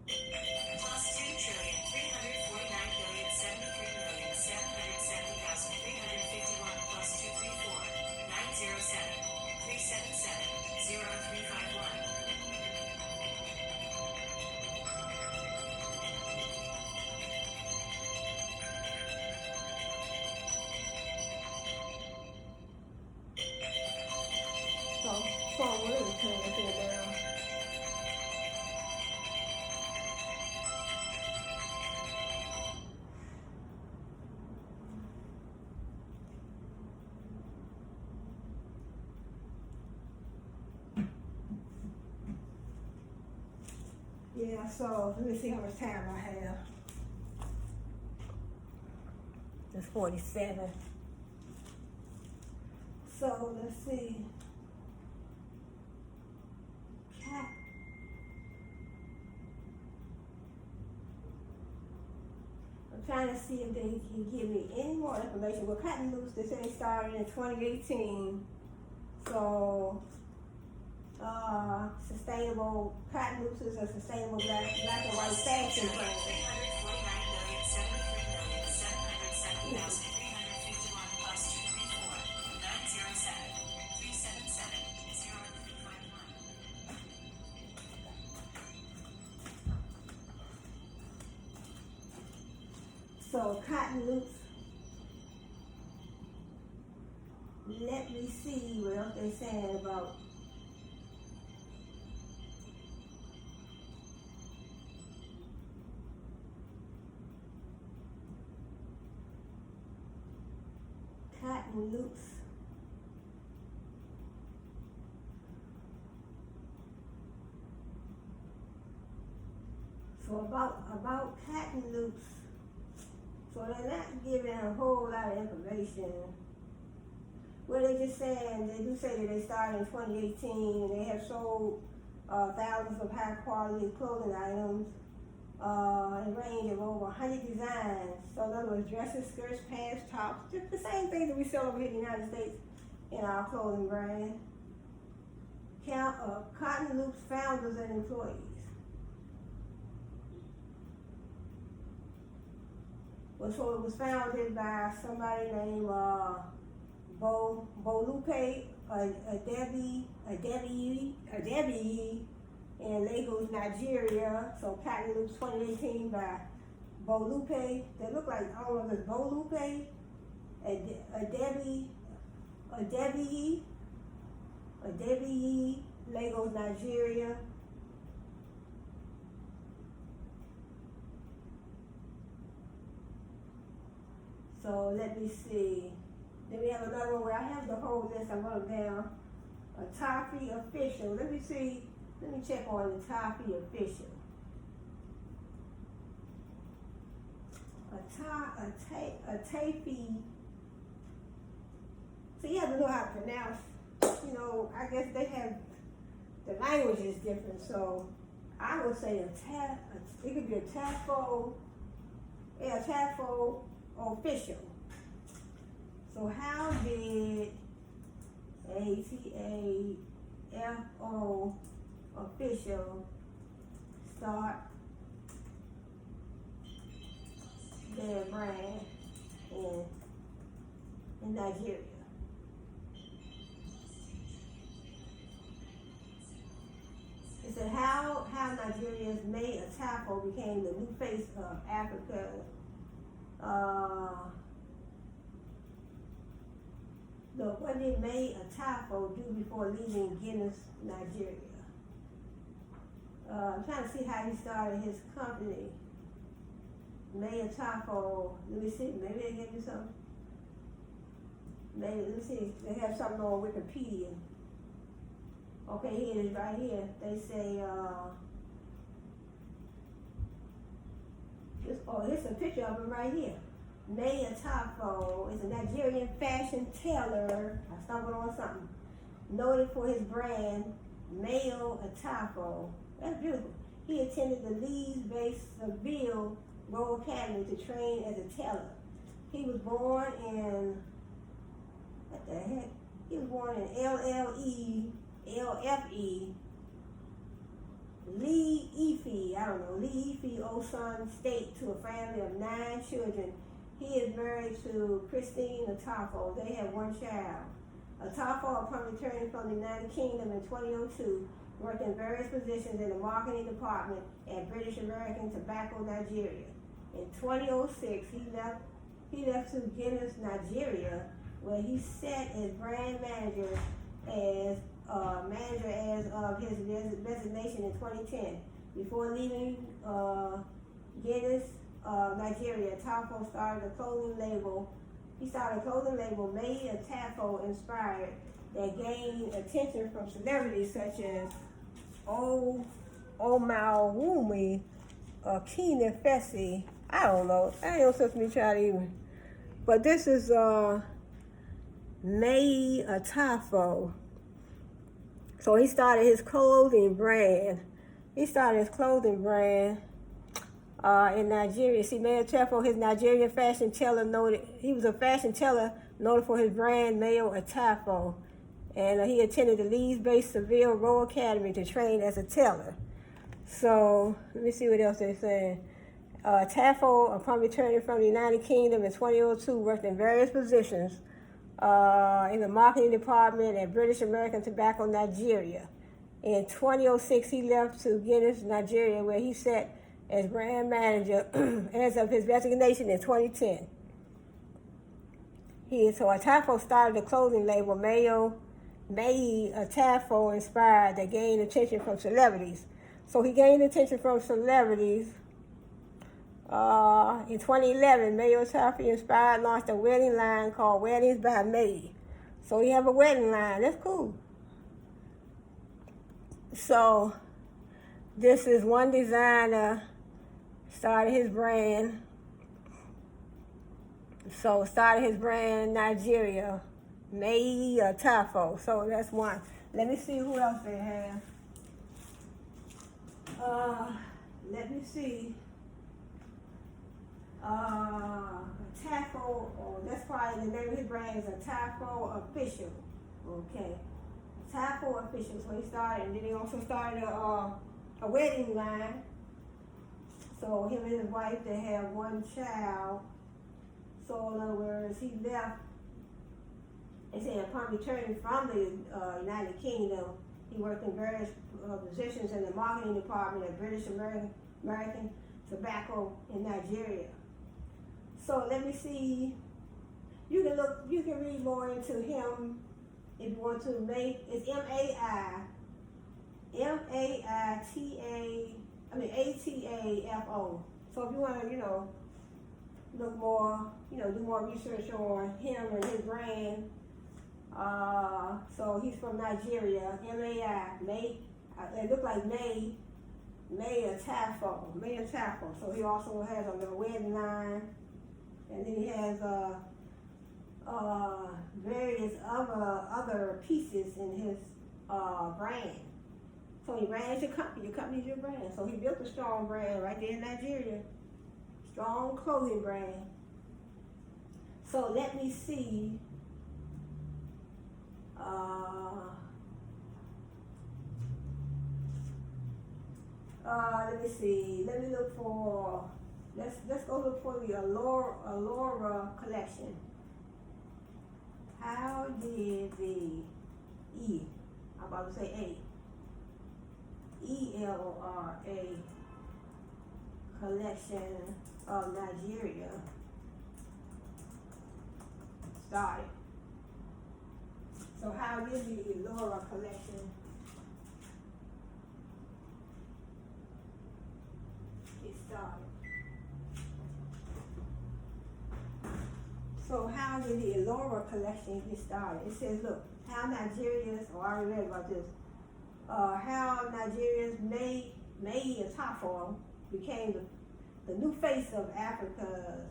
Plus 2,349,073,770,351 plus 234-907-377-0351. So, phone really turn it down. Yeah, so let me see how much time I have. It's 47. So let's see. I'm trying to see if they can give me any more information. Well, Cotton Loops, they say they started in 2018. So, sustainable, Cotton Loops is a sustainable black and white fashion brand. 349,770,351 plus 234-907-377-0351. So Cotton Loops, let me see what else they're saying about Cotton Loops. So about Cotton Loops. So they're not giving a whole lot of information. Well, they just saying, they do say that they started in 2018 and they have sold thousands of high quality clothing items in a range of over 100 designs. So in other words, dresses, skirts, pants, tops, just the same things that we sell over here in the United States in our clothing brand. Cotton Loops founders and employees. Well, so it was founded by somebody named Bolupe, Debbie in Lagos, Nigeria. So Cotton Loops 2018 by Bolupe. They look like, I don't know if it's Bolupe, Debbie, Lagos, Nigeria. So let me see. Then we have another one where I have the whole list. I wrote it down. Atafo official. Let me see. Let me check on Atafo official. Atafo. So you have to know how to pronounce. You know, I guess they have the language is different. So I would say it could be Atafo. Yeah, Atafo official. So how did Atafo official start their brand in Nigeria? It said how Nigeria's May Atafo became the new face of Africa. What did May Atafo do before leaving Guinness, Nigeria? I'm trying to see how he started his company. May Atafo, let me see, maybe they give me something. Maybe, let me see, they have something on Wikipedia. Okay, here it is right here. They say, here's a picture of him right here. May Atafo is a Nigerian fashion tailor. I stumbled on something. Noted for his brand, Mayo Atafo. That's beautiful. He attended the Leeds-based Seville Royal Academy to train as a tailor. He was born in, what the heck? He was born in LFE, Lee Ife, Osun State, to a family of 9 children. He is married to Christine Atafo. They have 1 child. Atafo, upon returning from the United Kingdom in 2002, worked in various positions in the marketing department at British American Tobacco Nigeria. In 2006, he left to Guinness, Nigeria, where he sat as brand manager as of his resignation in 2010. Before leaving Guinness, Nigeria, Atafo started a clothing label. He started a clothing label made Atafo inspired that gained attention from celebrities such as Omawumi, Keenan Fessy. I don't know. I ain't no sense me trying to even. But this is May Atafo. So he started his clothing brand. In Nigeria. See, Mayo Atafo, his Nigerian fashion teller, noted he was a fashion teller noted for his brand Mayo Atafo, and he attended the Leeds-based Seville Royal Academy to train as a teller. So let me see what else they're saying. Atafo, upon returning from the United Kingdom in 2002, worked in various positions in the marketing department at British American Tobacco Nigeria. In 2006, he left to Guinness, Nigeria, where he sat as brand manager as of his resignation in 2010. So Atafo started a clothing label, May Atafo Inspired, that gained attention from celebrities. So he gained attention from celebrities. In 2011, Mayo Atafo Inspired launched a wedding line called Weddings by May. So he have a wedding line. That's cool. So this is one designer started his brand. So started his brand Nigeria, May Atafo. So that's one. Let me see who else they have. Let me see. Atafo, that's probably the name of his brand is Atafo Official. Okay. Atafo Official. So he started, and then he also started a wedding line. So him and his wife, they have 1 child. So in other words, he left, they say upon returning from the United Kingdom, he worked in various positions in the marketing department at British American Tobacco in Nigeria. So let me see, you can read more into him if you want to. It's Atafo. So if you want to, look more, do more research on him and his brand. So he's from Nigeria, May, it looked like May Atafo. So he also has a wedding line, and then he has various other pieces in his brand. So he ran your company's your brand. So he built a strong brand right there in Nigeria. Strong clothing brand. So let me see. Let me see. Let me look for. Let's go look for the Allura collection. How did the I'm about to say ELRA collection of Nigeria started? So how did the Allura collection get started? So how did the Allura collection get started? It says, look, how Nigerians, I already read about this, how Nigerians made Atafo became the new face of Africa's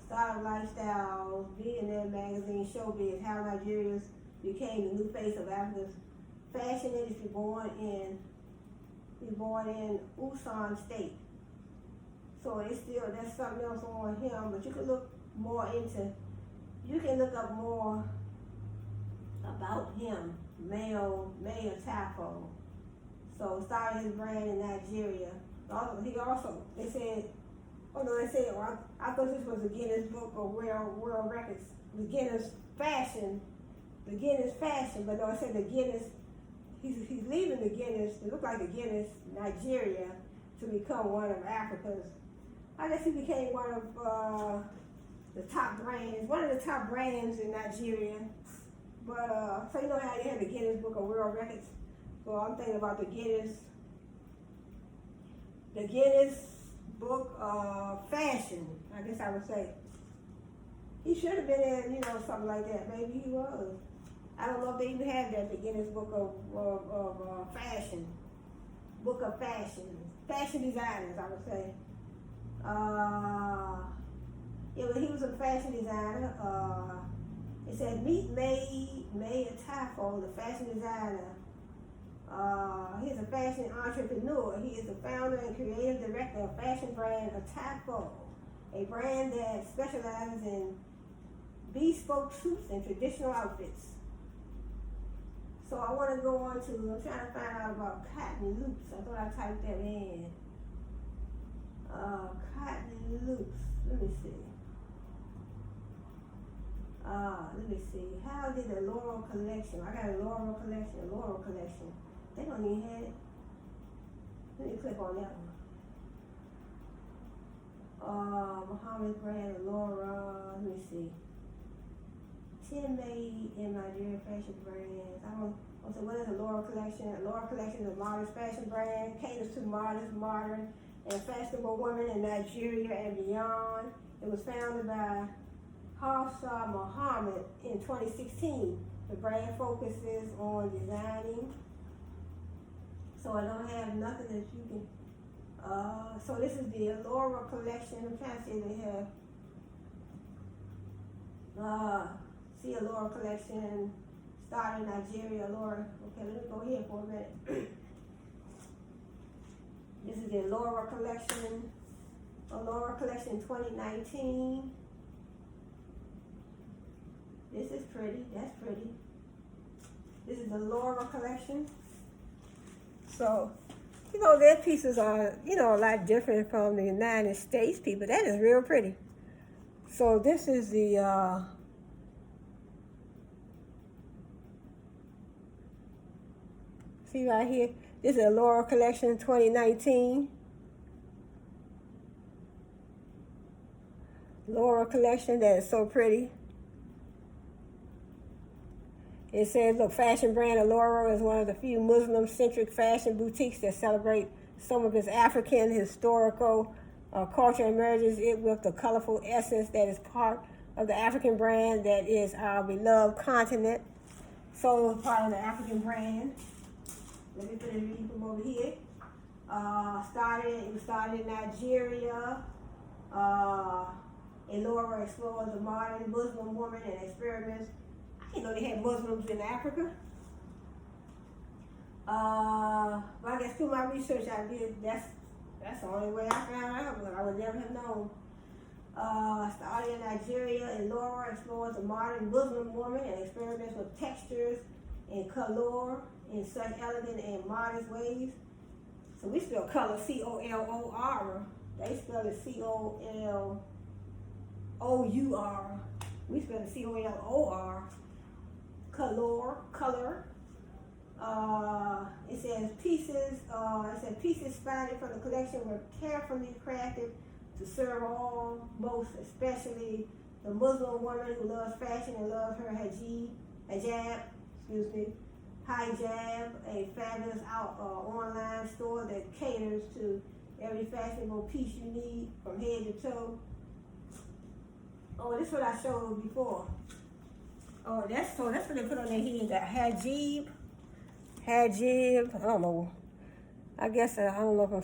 style of lifestyle, billionaire magazine, showbiz, how Nigerians became the new face of Africa's fashion industry, born in Usan State. So it's still, that's something else on him, but you can look more into, you can look up more about him, Mayo Atafo. So started his brand in Nigeria. He also, they said, I thought this was the Guinness Book of World Records, the Guinness fashion, but no, it said the Guinness, he's leaving the Guinness, it looked like the Guinness Nigeria to become one of Africa's, I guess he became one of the top brands, one of the top brands in Nigeria. But, so you know how you have the Guinness Book of World Records? So I'm thinking about the Guinness Book of Fashion, I guess I would say. He should have been in, something like that. Maybe he was. I don't know if they even have that, the Guinness Book of Fashion. Book of Fashion. Fashion designers, I would say. Yeah, but he was a fashion designer. It said, meet May Atafo, the fashion designer. He's a fashion entrepreneur. He is the founder and creative director of fashion brand Atafo, a brand that specializes in bespoke suits and traditional outfits. So I want to go on to, I'm trying to find out about cotton loops. I thought I typed that in. Cotton loops. Let me see. How did the Laurel collection? I got a Laurel collection. They don't even have it. Let me click on that one. Muhammad's brand, Laura. Let me see. 10 made in Nigerian fashion brands. So what is a Laura collection? A Laura collection is a modest fashion brand, caters to modest, modern, and fashionable women in Nigeria and beyond. It was founded by Hafsa Muhammad in 2016. The brand focuses on designing. So I don't have nothing that you can. So this is the Allura collection. I'm trying to see if they have. See Allura collection. Started in Nigeria. Allura. Okay, let me go here for a minute. This is the Allura collection. Allura collection 2019. This is pretty. That's pretty. This is the Allura collection. So, their pieces are, a lot different from the United States people. That is real pretty. So this is the, see right here? This is the Allura collection 2019. Allura collection, that is so pretty. It says, look, fashion brand Allura is one of the few Muslim-centric fashion boutiques that celebrate some of its African historical culture and merges it with the colorful essence that is part of the African brand that is our beloved continent. So part of the African brand. Let me put it from over here. It was started in Nigeria. Allura explores the modern Muslim woman and experiments. I didn't know they had Muslims in Africa. But I guess through my research I did, that's the only way I found out, but I would never have known. Starting in Nigeria, and Laura explores the modern Muslim woman and experiments with textures and color in such elegant and modest ways. So we spell color C-O-L-O-R. They spell it C-O-L-O-U-R. We spell it C-O-L-O-R. Color. It says pieces spotted from the collection were carefully crafted to serve all, most especially the Muslim woman who loves fashion and loves her hijab, a fabulous online store that caters to every fashionable piece you need from head to toe. Oh, this is what I showed before. Oh, that's what they put on their head, the hijab. I don't know. I guess I don't know if I'm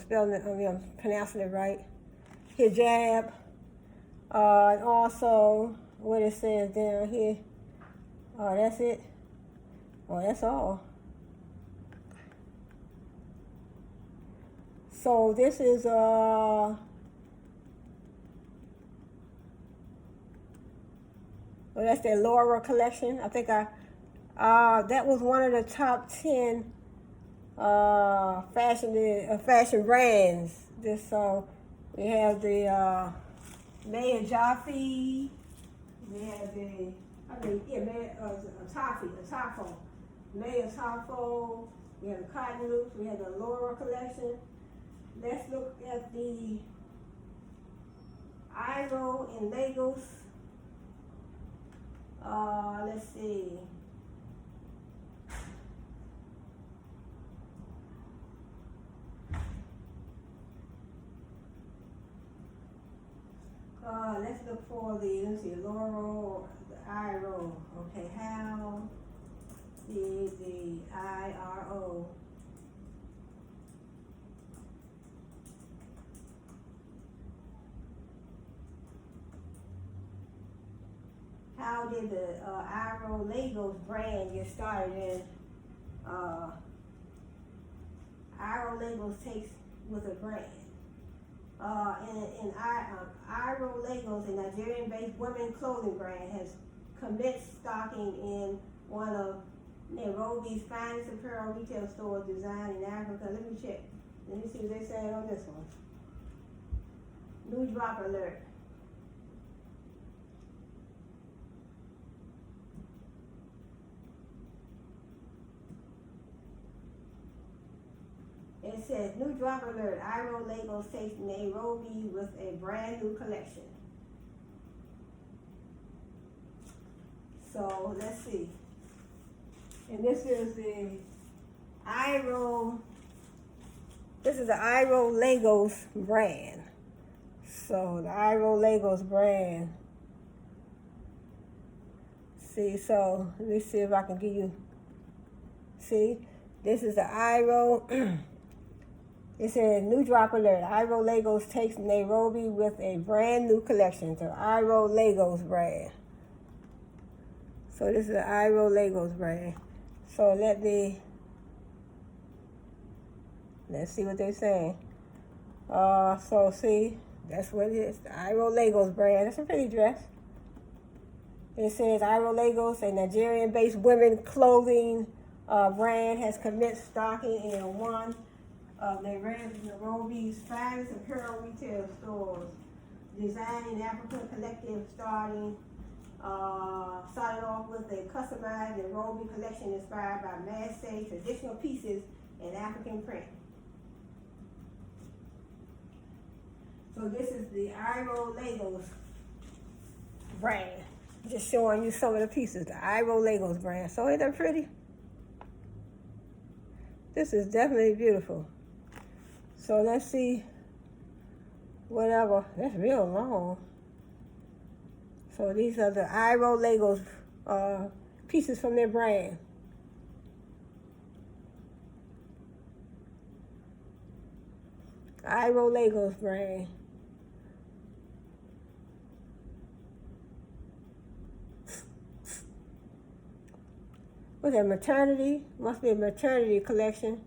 pronouncing it right. Hijab. And also what it says down here. Oh, that's it. Oh, that's all. So this is well, that's their Laura collection. I think that was one of the top 10 fashion brands. We have the Maya Jaffe. We have Atafo. Maya Atafo. We have the Cotton Loops. We have the Laura collection. Let's look at the Iro in Lagos. Let's see. Let's look for Laurel, the IRO. Okay, how did the IRO IRO Lagos brand get started? In IRO Lagos takes with a brand. IRO Lagos, a Nigerian-based women's clothing brand, has commenced stocking in one of Nairobi's finest apparel retail stores designed in Africa. Let me check. Let me see what they say on this one. New drop alert. It says, new drop alert, IRO Lagos takes Nairobi with a brand new collection. So, let's see. And this is the IRO Lagos brand. So, the IRO Lagos brand. See, so, let me see if I can give you, see, this is the IRO. It says, new drop alert, IRO Lagos takes Nairobi with a brand new collection. So, IRO Lagos brand. So, this is the IRO Lagos brand. So, let's see what they're saying. So, see, that's what it is, the IRO Lagos brand. That's a pretty dress. It says, IRO Lagos, a Nigerian-based women's clothing brand, has commenced stocking in one of Nairobi's finest apparel retail stores. Designed in Africa Collective started off with a customized Nairobi collection inspired by Maasai traditional pieces and African print. So this is the IRO Lagos brand. Just showing you some of the pieces, the IRO Lagos brand. So ain't that pretty? This is definitely beautiful. So let's see, whatever, that's real long. So these are the IRO Lagos pieces from their brand. IRO Lagos brand. What's that, maternity? Must be a maternity collection.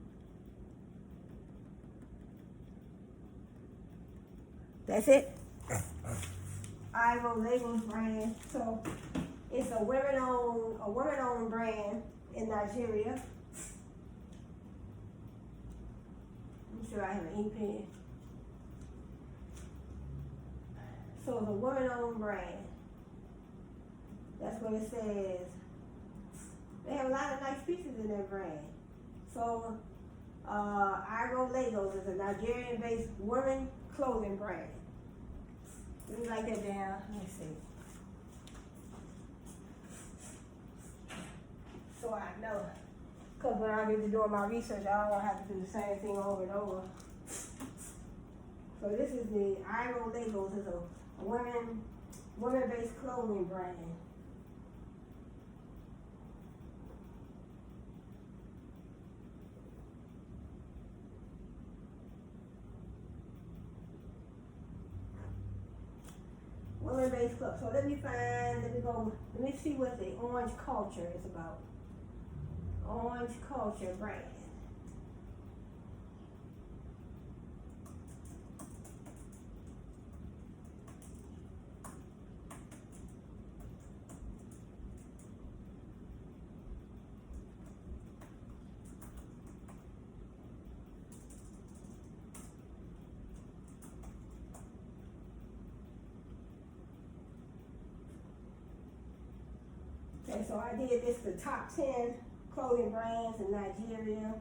That's it. Ivo Labels brand. So it's a women-owned brand in Nigeria. I'm sure I have an ink pen. So it's a women-owned brand. That's what it says. They have a lot of nice pieces in their brand. So Ivo Labels is a Nigerian-based women clothing brand. Let me write that down. Let me see. So I know. Because when I get to doing my research, I don't have to do the same thing over and over. So this is the Ivo Labels. It's a women-based clothing brand. Women-based club. So let me see what the Orange Culture is about. Orange Culture brand. Okay, so I did this, the top 10 clothing brands in Nigeria.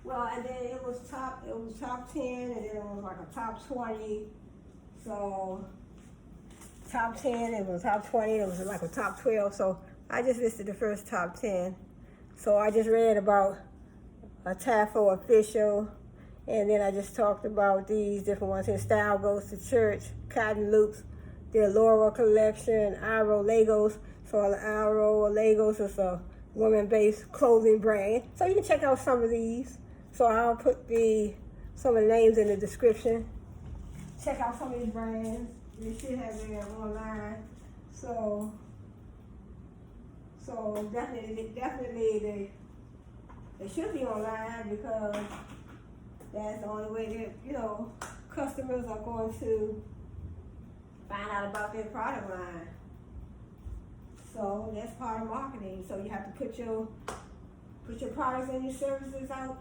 Well, and then it was top 10, and then it was like a top 20. So top 10, it was top 20, it was like a top 12. So I just listed the first top 10. So I just read about Atafo Official, and then I just talked about these different ones here. Style Goes to Church, Cotton Loops, their Laurel collection, Ivo Labels. So Ivo Labels is a women-based clothing brand. So you can check out some of these. So I'll put some of the names in the description. Check out some of these brands. They should have them online. So definitely they should be online, because that's the only way that customers are going to find out about their product line. So that's part of marketing. So you have to put your products and your services out,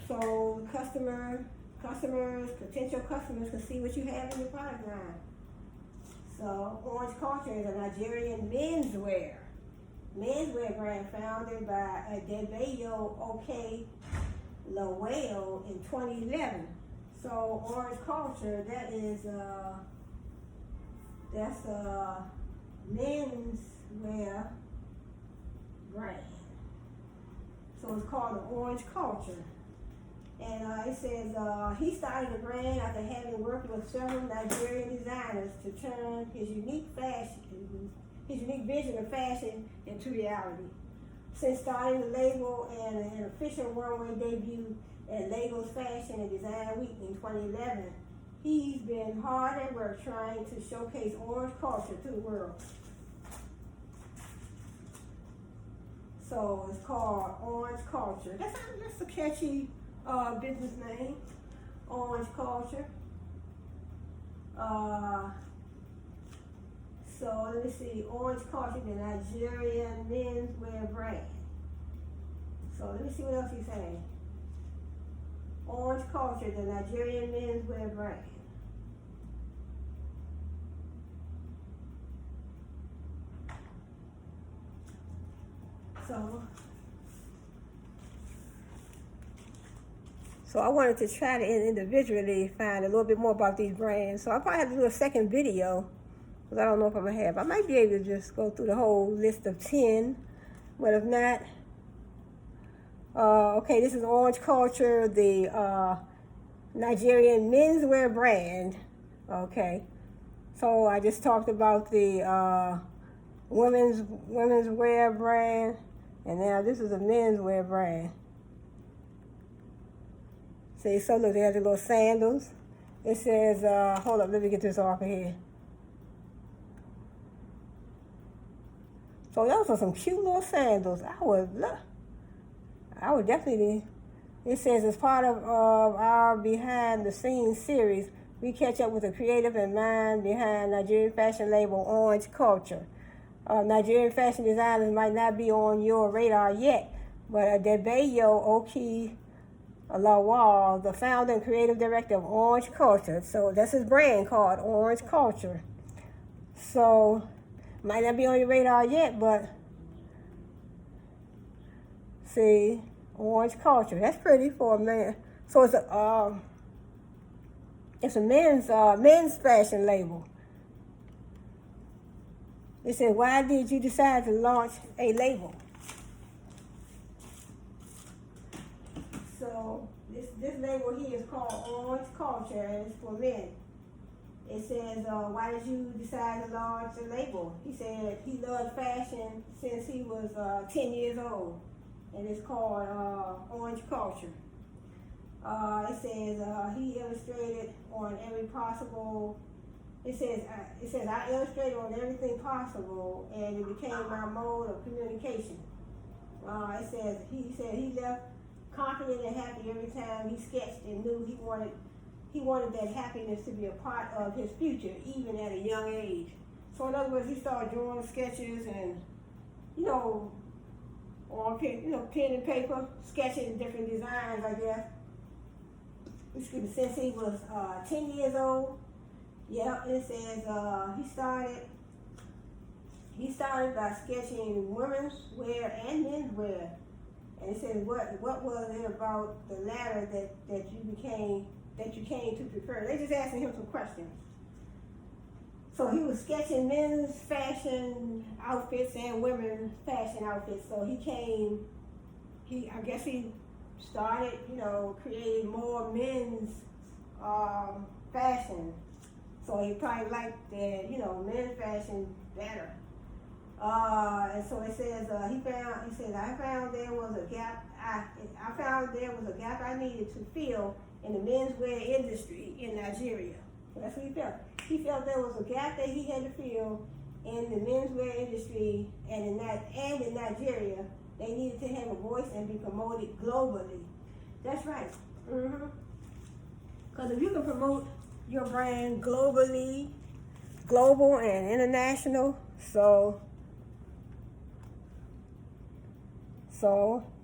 so potential customers can see what you have in your product line. So Orange Culture is a Nigerian menswear brand founded by Folawiyo Laweo in 2011. So Orange Culture, that's a menswear brand. So it's called the Orange Culture. And it says he started the brand after having worked with several Nigerian designers to turn his unique vision of fashion into reality. Since starting the label and an official runway debut at Lagos Fashion and Design Week in 2011, he's been hard at work trying to showcase orange culture to the world. So it's called Orange Culture. That's a catchy business name, Orange Culture. So let me see, Orange Culture, the Nigerian menswear brand. So let me see what else he's saying. Orange Culture, the Nigerian menswear brand. So I wanted to try to individually find a little bit more about these brands. So I'll probably have to do a second video, because I don't know if I'm going to have. I might be able to just go through the whole list of 10, but if not, okay, this is Orange Culture, the Nigerian menswear brand. Okay, so I just talked about the women's wear brand, and now this is a menswear brand. See, so look, they have the little sandals. It says, hold up, let me get this off of here. So those are some cute little sandals. I would definitely, it says as part of our behind the scenes series, we catch up with the creative and mind behind Nigerian fashion label Orange Culture. Nigerian fashion designers might not be on your radar yet, but Adebayo Oki Lawal, the founder and creative director of Orange Culture. So that's his brand called Orange Culture. So might not be on your radar yet, but see, Orange Culture. That's pretty for a man. So it's a men's fashion label. It said, why did you decide to launch a label? So this label here is called Orange Culture, and it's for men. It says, why did you decide to launch a label? He said he loved fashion since he was 10 years old, and it's called Orange Culture. It says he illustrated on every possible. It says I illustrated on everything possible, and it became my mode of communication. It says he left confident and happy every time he sketched, and knew he wanted that happiness to be a part of his future, even at a young age. So in other words, he started drawing sketches and, on pen and paper, sketching different designs, I guess. Since he was 10 years old. Yeah, it says he started by sketching women's wear and men's wear. And it says what was it about the latter that you came to prefer? They just asking him some questions. So he was sketching men's fashion outfits and women's fashion outfits. So I guess he started, creating more men's fashion. So he probably liked the, men's fashion better. And so it says I found there was a gap. I found there was a gap I needed to fill in the menswear industry in Nigeria. So that's what he felt. He felt there was a gap that he had to fill in the menswear industry, and in Nigeria, they needed to have a voice and be promoted globally. That's right. Because if you can promote your brand globally, global and international, so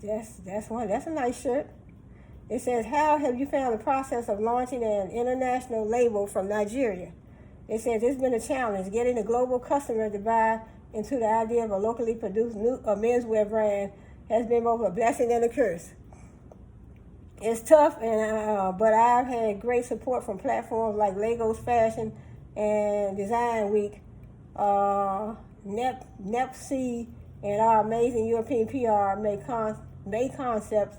that's a nice shirt. It says, how have you found the process of launching an international label from Nigeria? It says it's been a challenge. Getting a global customer to buy into the idea of a locally produced menswear brand has been both a blessing and a curse. It's tough, but I've had great support from platforms like Lagos Fashion and Design Week, NEPC, and our amazing European PR made concepts,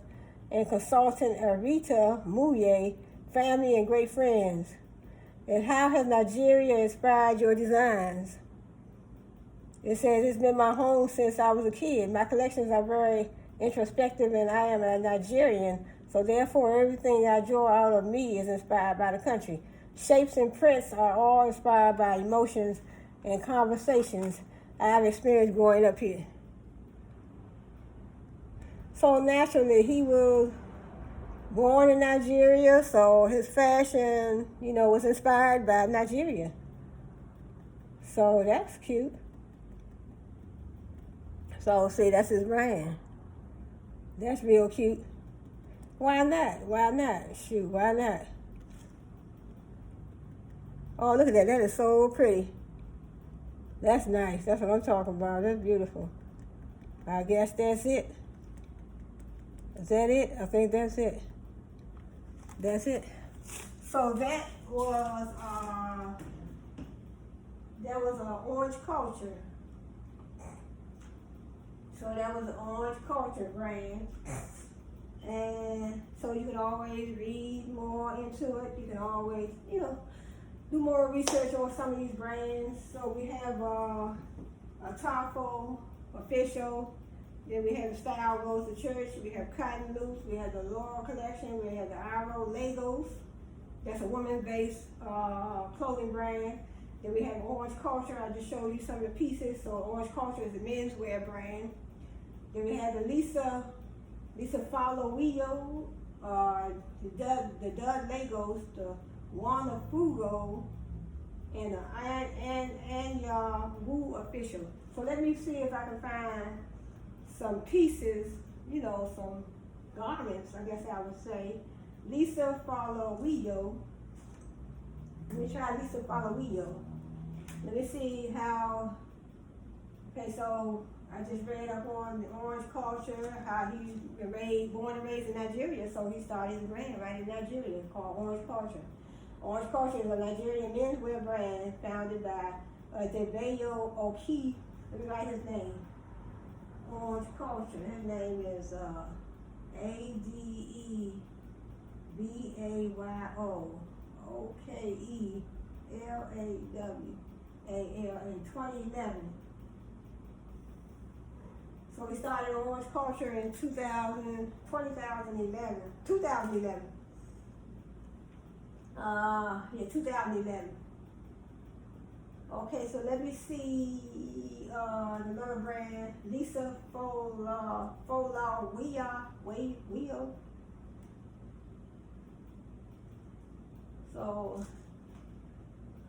and consultant Rita Mouye, family and great friends. And how has Nigeria inspired your designs? It says it's been my home since I was a kid. My collections are very introspective, and I am a Nigerian, so therefore everything I draw out of me is inspired by the country. Shapes and prints are all inspired by emotions and conversations I have experienced growing up here. So naturally, he was born in Nigeria, so his fashion, was inspired by Nigeria. So that's cute. So see, that's his brand. That's real cute. Why not? Why not? Shoot, why not? Oh, look at that. That is so pretty. That's nice. That's what I'm talking about. That's beautiful. I guess that's it. Is that it? I think that's it. That's it. So that was an Orange Culture. So that was an Orange Culture brand. And so you can always read more into it. You can always, do more research on some of these brands. So we have Atafo, official. Then we have the Style Goes to Church. We have Cotton Loops. We have the Laurel Collection. We have the Iro Lagos. That's a woman-based clothing brand. Then we have Orange Culture. I just showed you some of the pieces. So Orange Culture is a menswear brand. Then we have the Lisa Folawiyo, the Dud Lagos, the Wanafugo, and Wu official. So let me see if I can find some pieces, some garments, I guess I would say. Lisa Folawiyo. Let me try Lisa Folawiyo. Let me see how. Okay, so I just read up on the orange culture, how he's been born and raised in Nigeria, so he started a brand right in Nigeria called Orange Culture. Orange Culture is a Nigerian menswear brand founded by Atafo Oki. Let me write his name. Orange Culture. His name is Adebayo Okelawa in 2011. So we started Orange Culture in 2011. Yeah, 2011. Okay, so let me see another brand, Lisa Folawiyo. So,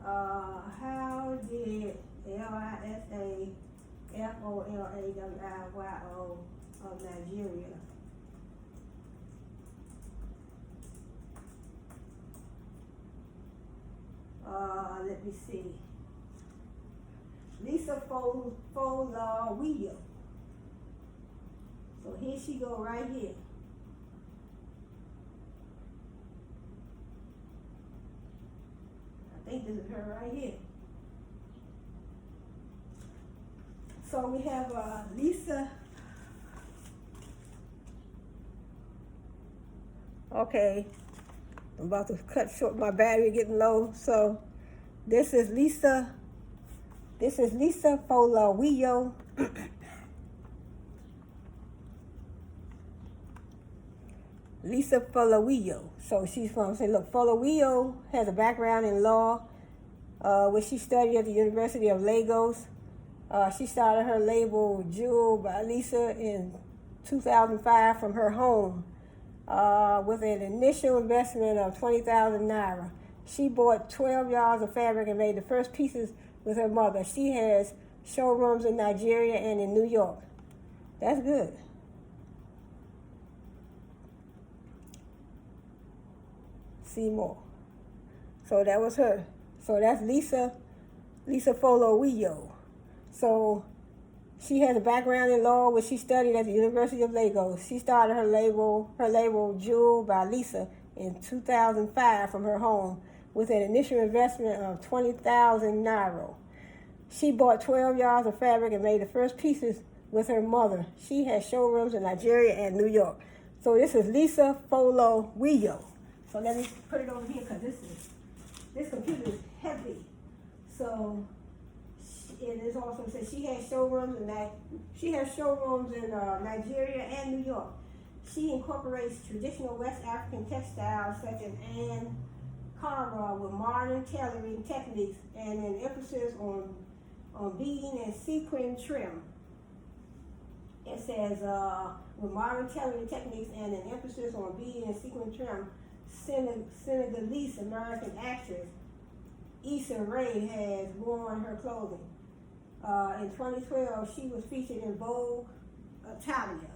how did Lisa Folawiyo of Nigeria? Let me see. Lisa Folawiyo. So here she go right here. I think this is her right here. So we have Lisa. Okay, I'm about to cut short. My battery getting low. So this is Lisa Folawiyo. Lisa Folawiyo. So she's from, Folawiyo has a background in law, which she studied at the University of Lagos. She started her label Jewel by Lisa in 2005 from her home with an initial investment of 20,000 naira. She bought 12 yards of fabric and made the first pieces with her mother. She has showrooms in Nigeria and in New York. That's good. See more. So that was her. So that's Lisa Folawiyo. So she has a background in law, which she studied at the University of Lagos. She started her label Jewel by Lisa in 2005 from her home with an initial investment of 20,000 naira. She bought 12 yards of fabric and made the first pieces with her mother. She has showrooms in Nigeria and New York. So this is Lisa Folawiyo. So let me put it over here because this computer is heavy. So it is also says she has showrooms in Nigeria and New York. She incorporates traditional West African textiles such as Ankara with modern tailoring techniques and an emphasis on beading and sequin trim. It says with modern tailoring techniques and an emphasis on beading and sequin trim, Senegalese American actress Issa Rae has worn her clothing. In 2012, she was featured in Vogue Italia.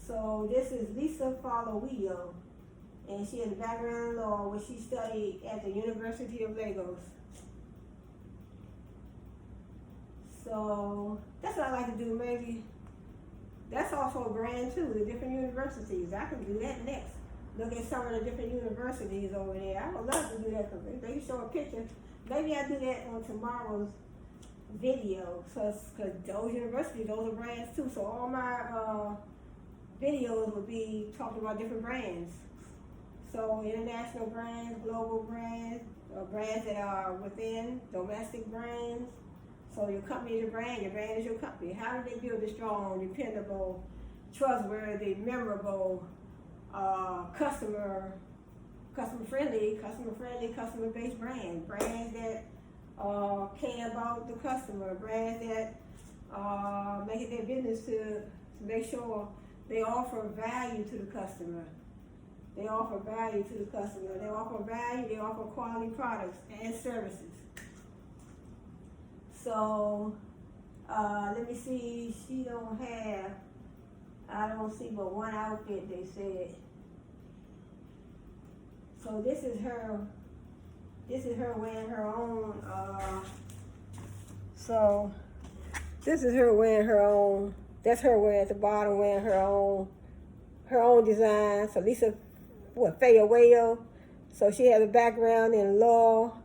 So this is Lisa Folawiyo, and she has a background in law, which she studied at the University of Lagos. So that's what I like to do. Maybe that's also a brand too, the different universities. I can do that next. Look at some of the different universities over there. I would love to do that because they can show a picture. Maybe I'll do that on tomorrow's video because those universities, those are brands too. So all my videos will be talking about different brands. So international brands, global brands, brands that are within, domestic brands. So your company is your brand is your company. How do they build a strong, dependable, trustworthy, memorable, customer-friendly, customer-based brands that care about the customer, brands that make it their business to make sure they offer value to the customer. They offer value to the customer. They offer value, they offer quality products and services. So, let me see, she don't have, I don't see but one outfit, they said. So this is her wearing her own, so this is her wearing her own, that's her wearing at the bottom, wearing her own design. So Lisa, Folawiyo. So she has a background in law,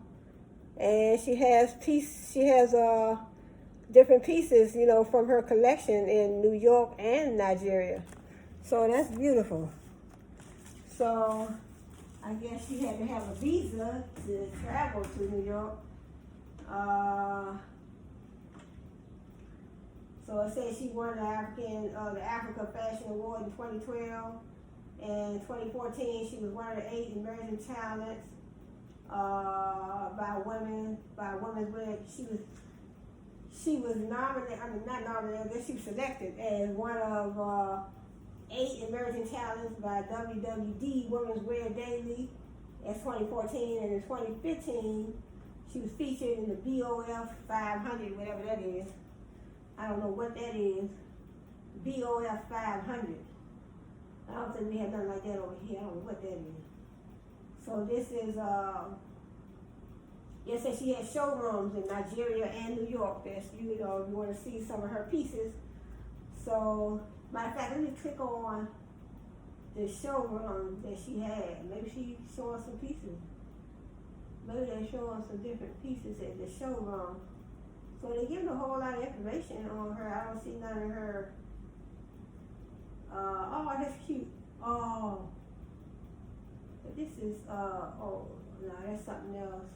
and she has different pieces, you know, from her collection in New York and Nigeria. So that's beautiful. So I guess she had to have a visa to travel to New York. So it says she won the Africa Fashion Award in 2012. In 2014, she was one of the 8 emerging talents by Women's Wear. She was nominated. I mean, not nominated. I guess she was selected as one of 8 emerging talents by WWD Women's Wear Daily in 2014, and in 2015, she was featured in the BOF 500, whatever that is. I don't know what that is. BOF 500. I don't think we have nothing like that over here. I don't know what that is. So this is, it says she has showrooms in Nigeria and New York. That's, you know, if you want to see some of her pieces. So, matter of fact, let me click on the showroom that she had. Maybe she's showing some pieces. Maybe they're showing some different pieces at the showroom. So they're giving a whole lot of information on her. I don't see none of her. Oh, that's cute. Oh, but this is, oh, no, that's something else.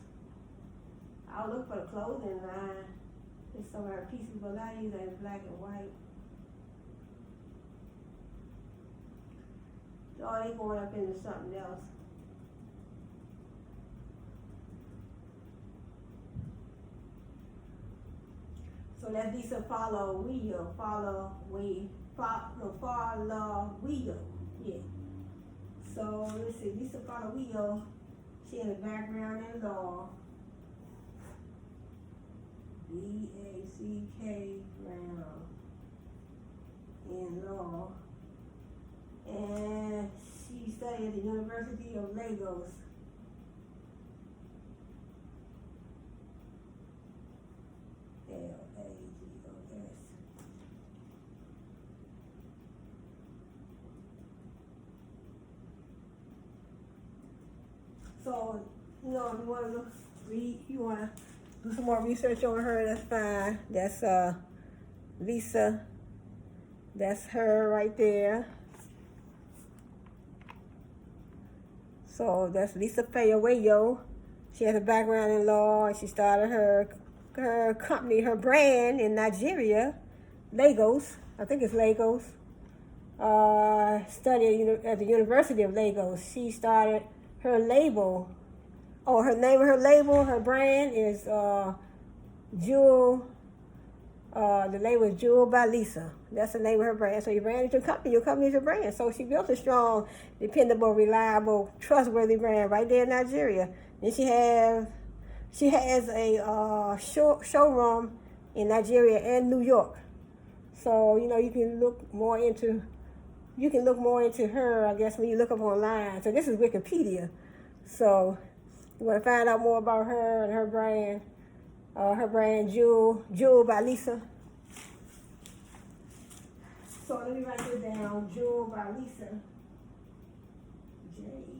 I'll look for the clothing line. There's some of her pieces, but a lot of these are in black and white. Oh, they going up into something else. So that's Lisa Folawiyo. Folawiyo. Yeah. So let's see, Lisa Folawiyo, she has a background in law. B-A-C-K Brown in law. And she studied at the University of Lagos. Lagos. So, you know, if you want to you want to do some more research on her, that's fine. That's Lisa. That's her right there. So that's Lisa Folawiyo. She has a background in law, and she started her company, her brand in Nigeria, Lagos. I think it's Lagos. Studied at the University of Lagos. She started her label. Oh, her name of her label, her brand is Jewel. The label is Jewel by Lisa. That's the name of her brand. So your brand is your company is your brand. So she built a strong, dependable, reliable, trustworthy brand right there in Nigeria. And she has a showroom in Nigeria and New York. So, you know, you can look more into her, I guess, when you look up online. So this is Wikipedia. So you want to find out more about her and her brand Jewel by Lisa. So let me write this down, Jewel by Lisa. J-E-W-I-S-A.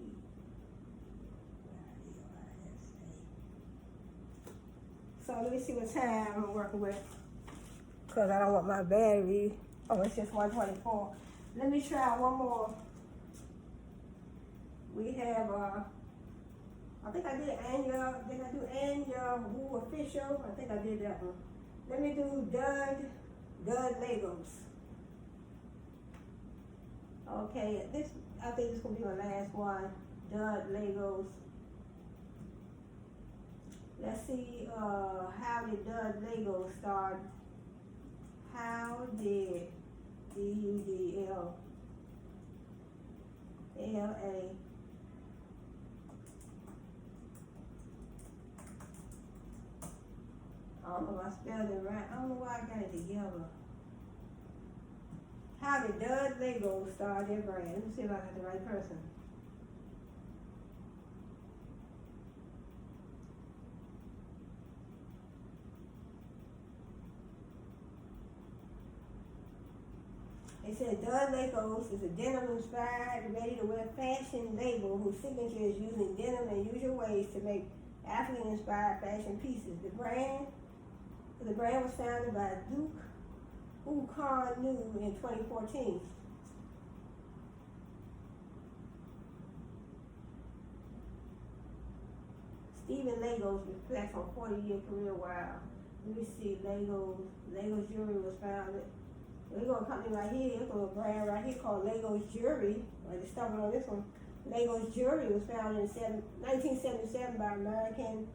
So let me see what time I'm working with, because I don't want my battery. Oh, it's just 124. Let me try one more. We have, I think I did Anya Wu Official. I think I did that one. Let me do Dud Legos. Okay, I think this is gonna be my last one. Dud Legos. Let's see, how did Dud Legos start? How did DUDL L-A. I don't know if I spelled it right. I don't know why I got it together. How did Dud Legos start their brand? Let me see if I got the right person. It said Dud Legos is a denim-inspired, ready-to-wear fashion label whose signature is using denim in unusual ways to make athlete-inspired fashion pieces. The brand was founded by Duke Ukon-Nu in 2014. Stephen Legos reflects on 40-year career. Wow. Let me see. Legos Jewelry was founded. We got a company right here. There's a little brand right here called Legos Jewelry. I just stumbled on this one. Legos Jewelry was founded in 1977 by American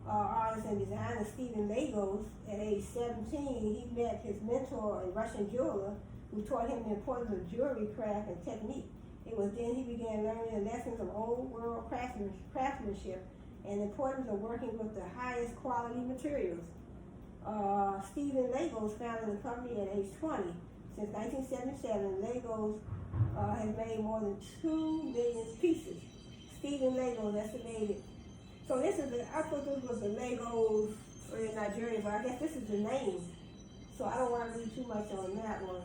artist and designer Stephen Legos. At age 17, he met his mentor, a Russian jeweler, who taught him the importance of jewelry craft and technique. It was then he began learning the lessons of old world craftsmanship and the importance of working with the highest quality materials. Stephen Legos founded the company at age 20. Since 1977, Legos has made more than 2 million pieces. Stephen Legos estimated. So this is I thought this was the Legos in Nigeria, but I guess this is the name. So I don't want to read too much on that one.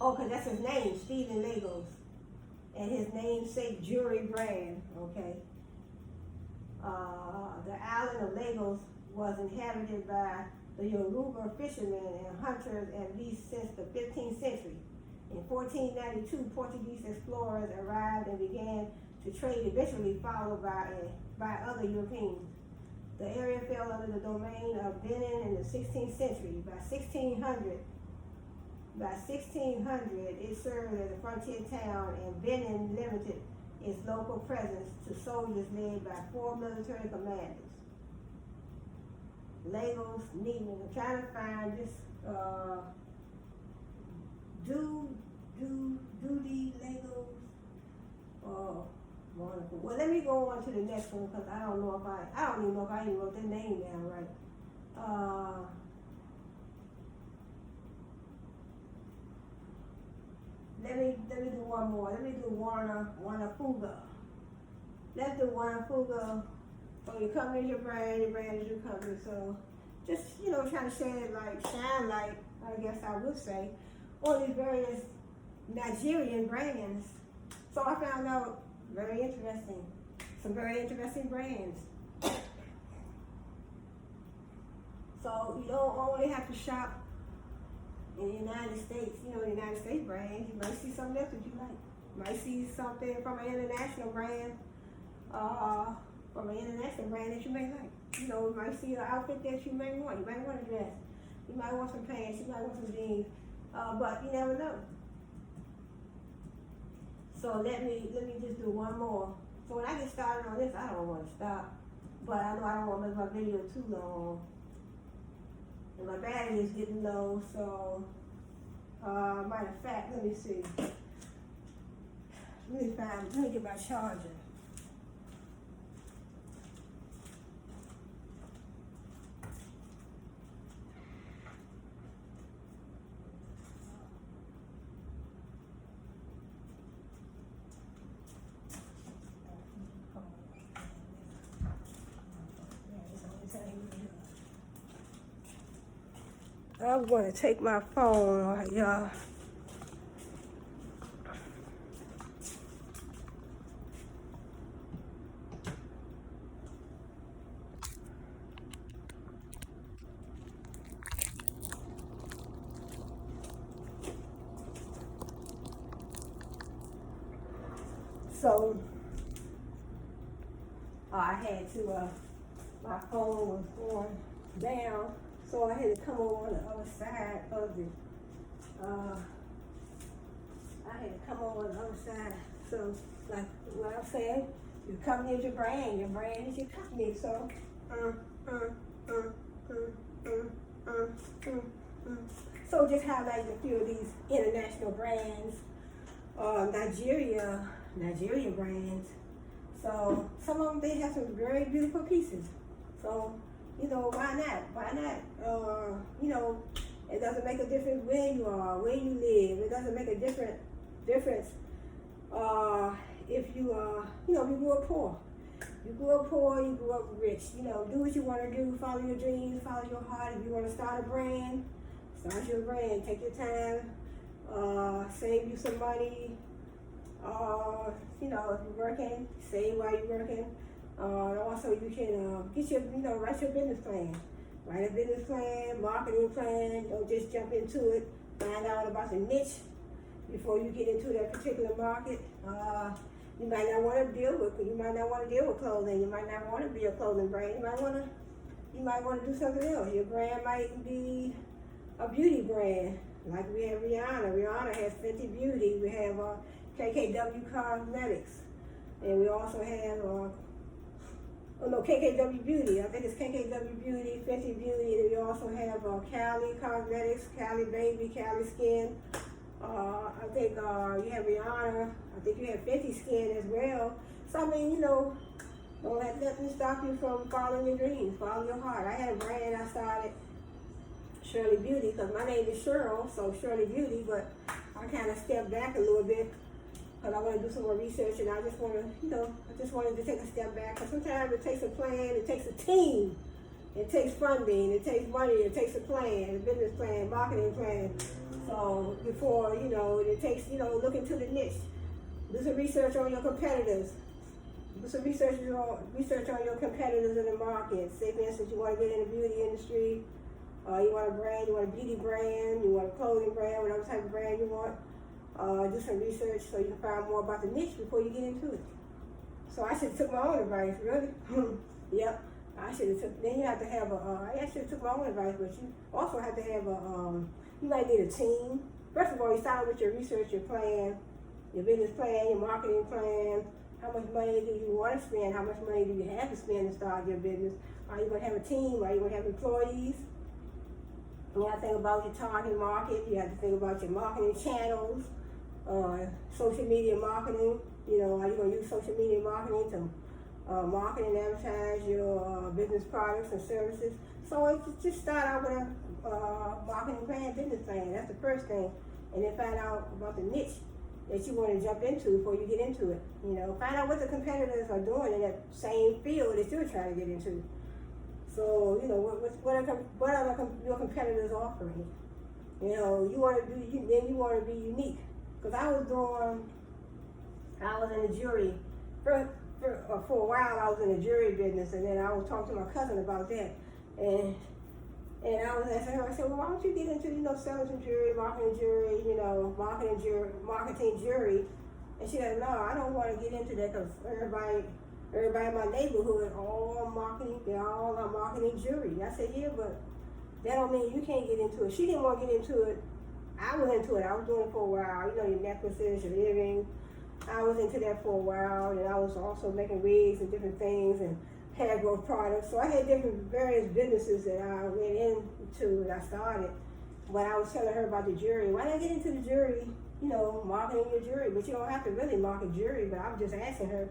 Okay, that's his name, Stephen Legos. And his namesake jewelry brand, okay. The island of Legos was inhabited by the Yoruba fishermen and hunters at least since the 15th century. In 1492, Portuguese explorers arrived and began to trade, eventually followed by other Europeans. The area fell under the domain of Benin in the 16th century. By 1600, it served as a frontier town, and Benin limited its local presence to soldiers led by 4 military commanders. Legos, Neiman. I'm trying to find this Duty Legos. Oh, wonderful. Well, let me go on to the next one because I don't even know if I even wrote their name down right. Let me do one more. Let me do Warner Fuga. Let's do Warner Fuga. So your company is your brand is your company. So just, trying to shine light, I guess I would say, on these various Nigerian brands. So I found out some very interesting brands. So you don't only have to shop in the United States, the United States brands. You might see something else that you like. You might see something from an international brand, that you may like. You might see an outfit that you may want. You might want a dress. You might want some pants. You might want some jeans. But you never know. So let me just do one more. So when I get started on this, I don't want to stop. But I know I don't want to make my video too long. And my battery is getting low, so matter of fact, let me see. Let me get my charger. I'm going to take my phone, y'all. So, I had to, my phone was going down. So I had to come over on the other side of the, So, like what I'm saying, your company is your brand is your company. So, So just highlight a few of these international brands. Nigeria brands. So some of them, they have some very beautiful pieces. So, why not? Why not? It doesn't make a difference where you are, where you live. It doesn't make a difference if you you grew up poor. You grew up poor, you grew up rich. Do what you want to do, follow your dreams, follow your heart. If you want to start a brand, start your brand. Take your time, save you some money. If you're working, save while you're working. Also, you can get your, write your business plan. Write a business plan, marketing plan. Don't just jump into it. Find out about the niche before you get into that particular market. You might not want to deal with clothing. You might not want to be a clothing brand. You might want to do something else. Your brand might be a beauty brand. Like we have Rihanna. Rihanna has Fenty Beauty. We have KKW Cosmetics. And we also have KKW Beauty. I think it's KKW Beauty, Fenty Beauty, and we also have Cali Cosmetics, Cali Baby, Cali Skin. I think you have Rihanna. I think you have Fenty Skin as well. So don't let nothing stop you from following your dreams, follow your heart. I had a brand I started, Shirley Beauty, because my name is Cheryl, so Shirley Beauty, but I kind of stepped back a little bit because I want to do some more research, and I just want to, I just wanted to take a step back, because sometimes it takes a plan, it takes a team, it takes funding, it takes money, it takes a plan, a business plan, marketing plan. So before, it takes, look into the niche, do some research on your competitors, do some research on your competitors in the market. Say, for instance, you want to get in the beauty industry, you want a brand, you want a beauty brand, you want a clothing brand, whatever type of brand you want. Do some research so you can find more about the niche before you get into it. So I should have took my own advice, really. Yep, I should have took. Then you have to have I should have took my own advice, but you also have to have you might need a team. First of all, you start with your research, your plan, your business plan, your marketing plan. How much money do you want to spend? How much money do you have to spend to start your business? Are you going to have a team? Are you going to have employees? You have to think about your target market. You have to think about your marketing channels. Social media marketing, are you going to use social media marketing to market and advertise your business products and services? So just start out with a marketing plan, business plan. That's the first thing. And then find out about the niche that you want to jump into before you get into it. Find out what the competitors are doing in that same field that you're trying to get into. So, what are your competitors offering? You want to be unique. Because I was in the jury, for a while I was in the jury business, and then I was talking to my cousin about that, and I was asking her, I said, well, why don't you get into, selling some jewelry, marketing jewelry, marketing jewelry, and she said, no, I don't want to get into that because everybody in my neighborhood they're all marketing jewelry. I said, yeah, but that don't mean you can't get into it. She didn't want to get into it. I was into it. I was doing it for a while. Your necklaces, your earrings. I was into that for a while, and I was also making wigs and different things and hair growth products. So I had various businesses that I went into and I started. But I was telling her about the jewelry. Why not get into the jewelry? Marketing your jewelry, but you don't have to really market jewelry. But I was just asking her,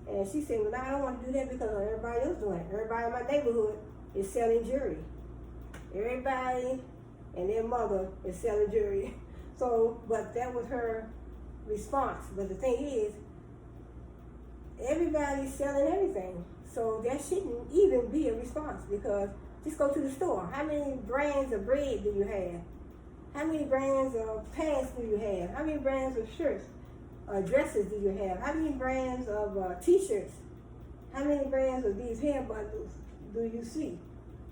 and she said, well, no, I don't want to do that because everybody else doing it. Everybody in my neighborhood is selling jewelry. Everybody and their mother is selling jewelry. So, but that was her response. But the thing is, everybody's selling everything. So that shouldn't even be a response, because just go to the store. How many brands of bread do you have? How many brands of pants do you have? How many brands of shirts, dresses do you have? How many brands of t-shirts? How many brands of these hair bundles do you see?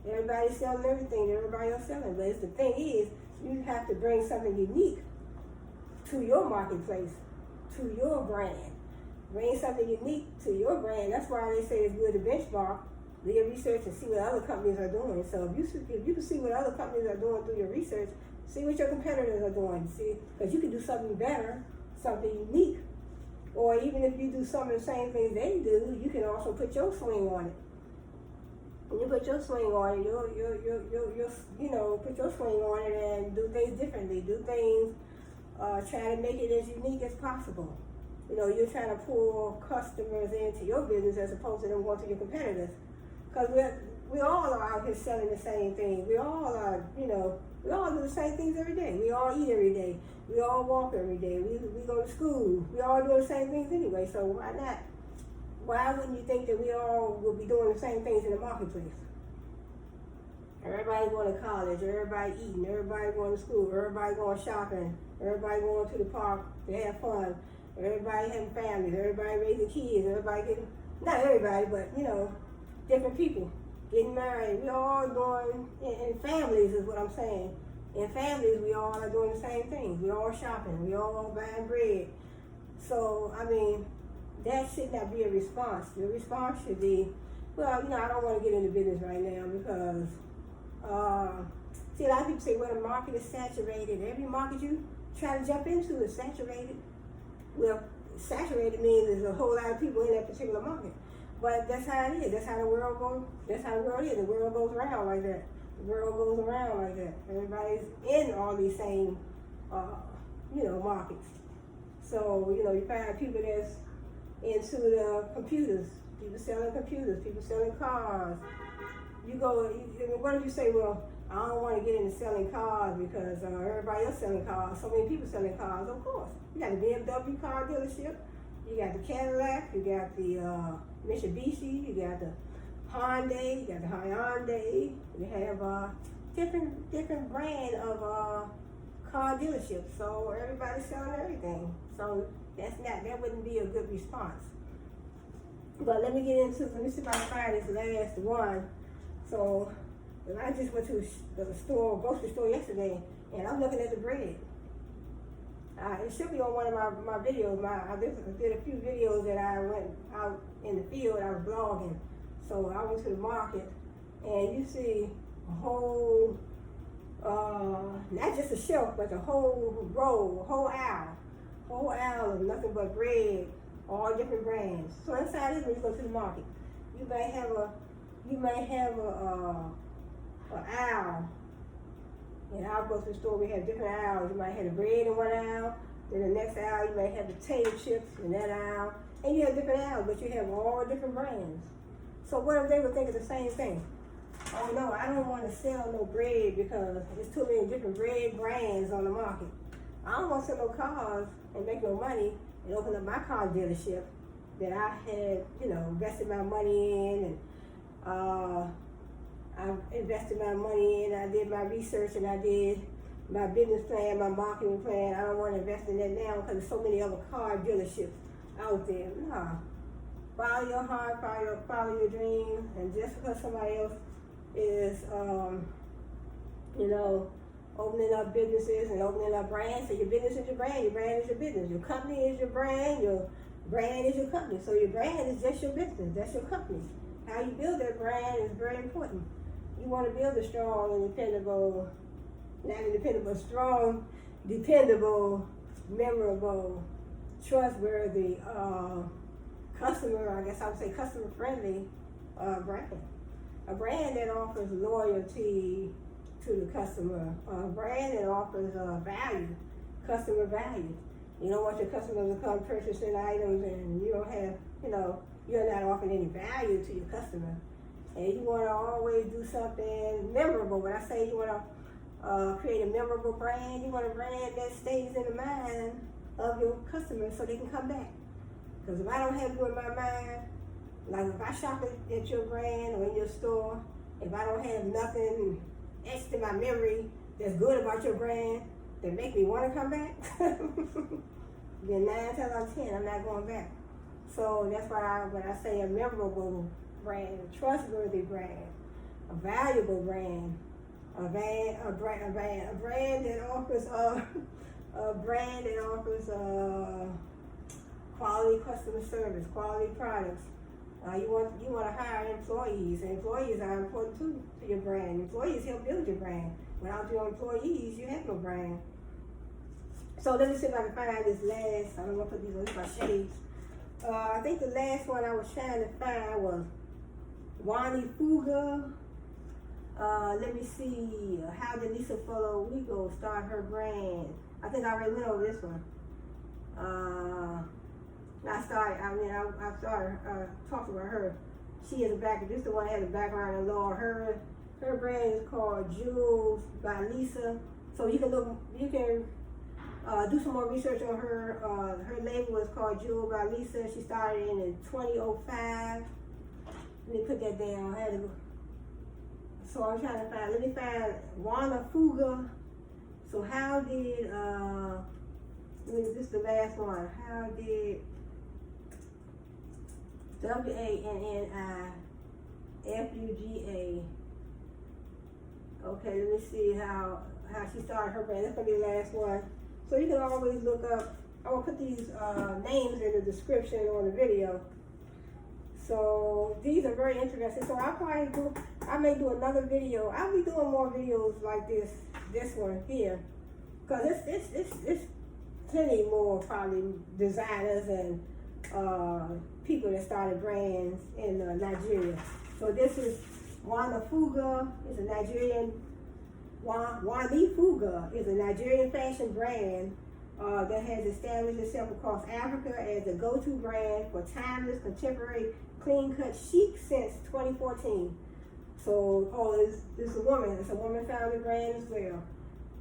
Everybody's selling everything that everybody else selling. But the thing is, you have to bring something unique to your marketplace, to your brand. Bring something unique to your brand. That's why they say it's good to benchmark, do your research, and see what other companies are doing. So if you can see what other companies are doing through your research, see what your competitors are doing. See, because you can do something better, something unique. Or even if you do some of the same things they do, you can also put your swing on it. When you put your swing on it, you'll put your swing on it and do things differently. Do things trying to make it as unique as possible. You know, you're trying to pull customers into your business as opposed to them going to your competitors. Because we all are out here selling the same thing. We all are, you know, we all do the same things every day. We all eat every day. We all walk every day. We go to school. We all do the same things anyway. So why not? Why wouldn't you think that we all will be doing the same things in the marketplace? Everybody going to college, everybody eating, everybody going to school, everybody going shopping, everybody going to the park to have fun, everybody having families, everybody raising kids, everybody getting, not everybody, but you know, different people getting married. We all doing, in families is what I'm saying. In families, we all are doing the same things. We all shopping, we all buying bread. So, I mean, that should not be a response. The response should be, well, you know, I don't want to get into business right now because, see, a lot of people say, well, the market is saturated. Every market you try to jump into is saturated. Well, saturated means there's a whole lot of people in that particular market. But that's how it is. That's how the world goes. That's how the world is. The world goes around like that. The world goes around like that. Everybody's in all these same, you know, markets. So, you know, you find people that's into the computers, people selling computers, people selling cars. You go, what if you say, well, I don't want to get into selling cars because everybody else selling cars, so many people selling cars. Of course, you got the BMW car dealership, you got the Cadillac, you got the Mitsubishi, you got the Hyundai, you got the Hyundai. You have different brand of car dealerships. So everybody's selling everything. So that wouldn't be a good response. But let me see if I can find this last one. So I just went to the grocery store yesterday, and I'm looking at the bread. It should be on one of my videos. I did a few videos that I went out in the field. I was blogging. So I went to the market, and you see a whole, not just a shelf, but the whole row, whole aisle of nothing but bread, all different brands. So inside this, when you go to the market, you may have a aisle. In our grocery store, we have different aisles. You might have the bread in one aisle, then the next aisle you might have the potato chips in that aisle, and you have different aisles, but you have all different brands. So what if they were thinking the same thing? Oh no, I don't want to sell no bread because there's too many different bread brands on the market. I don't want to sell no cars and make no money and open up my car dealership that I had, you know, invested my money in, and I invested my money in, I did my research, and I did my business plan, my marketing plan. I don't want to invest in that now because there's so many other car dealerships out there. Nah. Follow your heart, follow your dreams, and just because somebody else is, you know, opening up businesses and opening up brands, so your business is your brand is your business, your company is your brand is your company. So your brand is just your business, that's your company. How you build that brand is very important. You want to build a strong and dependable, strong, dependable, memorable, trustworthy, customer, I guess I would say customer friendly brand. A brand that offers loyalty to the customer. A brand that offers value, customer value. You don't want your customers to come purchasing items and you don't have, you know, you're not offering any value to your customer. And you want to always do something memorable. When I say you want to create a memorable brand, you want a brand that stays in the mind of your customers so they can come back. Because if I don't have you in my mind, like if I shop at your brand or in your store, if I don't have nothing etched in my memory that's good about your brand that make me want to come back, then 9 times out of 10, I'm not going back. So that's why when I say a memorable brand, a trustworthy brand, a valuable brand, a brand that offers quality customer service, quality products. You want to hire employees, and employees are important too to your brand. Employees help build your brand. Without your employees, you have no brand. So let me see if I can find this last. I don't want to put these on my shades. I think the last one I was trying to find was Wani Fuga. Let me see. How did Lisa Folawiyo start her brand? I think I already went over this one. I started talking about her. She is this is the one that has a background in law. Her brand is called Jewels by Lisa. So you can do some more research on her. Her label is called Jewel by Lisa. She started in 2005. Let me put that down. So I'm trying to let me find Juana Fuga. So how did, this is the last one. How did WANNIFUGA. Okay, let me see how she started her brand. That's gonna be the last one. So you can always look up. I will put these names in the description on the video. So these are very interesting. So I may do another video. I'll be doing more videos like this one here, because it's plenty more probably designers and people that started brands in Nigeria. So this is Juana Fuga. It's a Nigerian. Wani Fuga is a Nigerian fashion brand that has established itself across Africa as a go-to brand for timeless, contemporary, clean-cut chic since 2014. So, it's a woman. It's a woman-founded brand as well.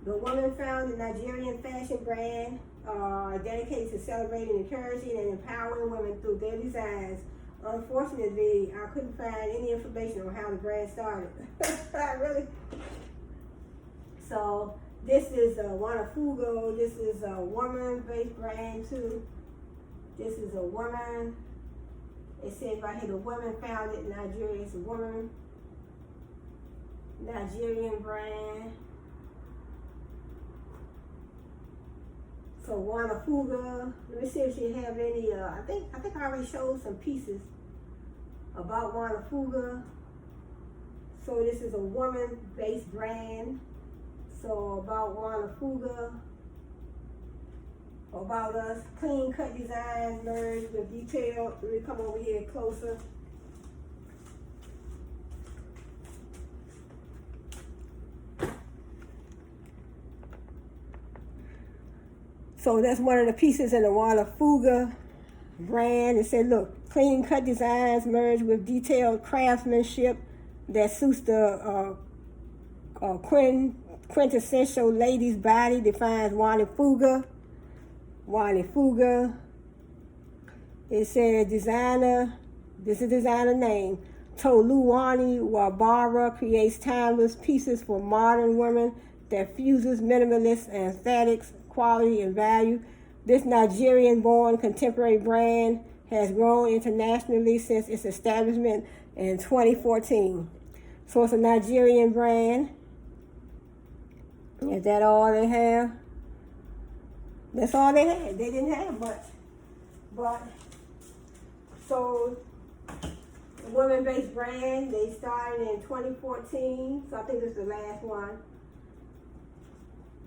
The woman-founded Nigerian fashion brand dedicated to celebrating, encouraging, and empowering women through their designs. Unfortunately, I couldn't find any information on how the brand started. Really. So this is Juana Fuga. This is a woman-based brand too. This is a woman. It says right here, the woman-founded in Nigeria. It's a woman Nigerian brand. So Juana Fuga. Let me see if she have any. I think I already showed some pieces about Juana Fuga. So this is a woman-based brand. So about Juana Fuga, about us, clean cut designs merged with detail. Let me come over here closer. So that's one of the pieces in the Juana Fuga brand. It said, look, clean cut designs merged with detailed craftsmanship that suits the quintessential lady's body, defines Juana Fuga. Juana Fuga. It said designer, this is designer name, Toluwani Wabara creates timeless pieces for modern women that fuses minimalist aesthetics, quality, and value. This Nigerian-born contemporary brand has grown internationally since its establishment in 2014. So it's a Nigerian brand. Is that all they have? That's all they had. They didn't have much. But, so, the women-based brand, they started in 2014. So I think this is the last one.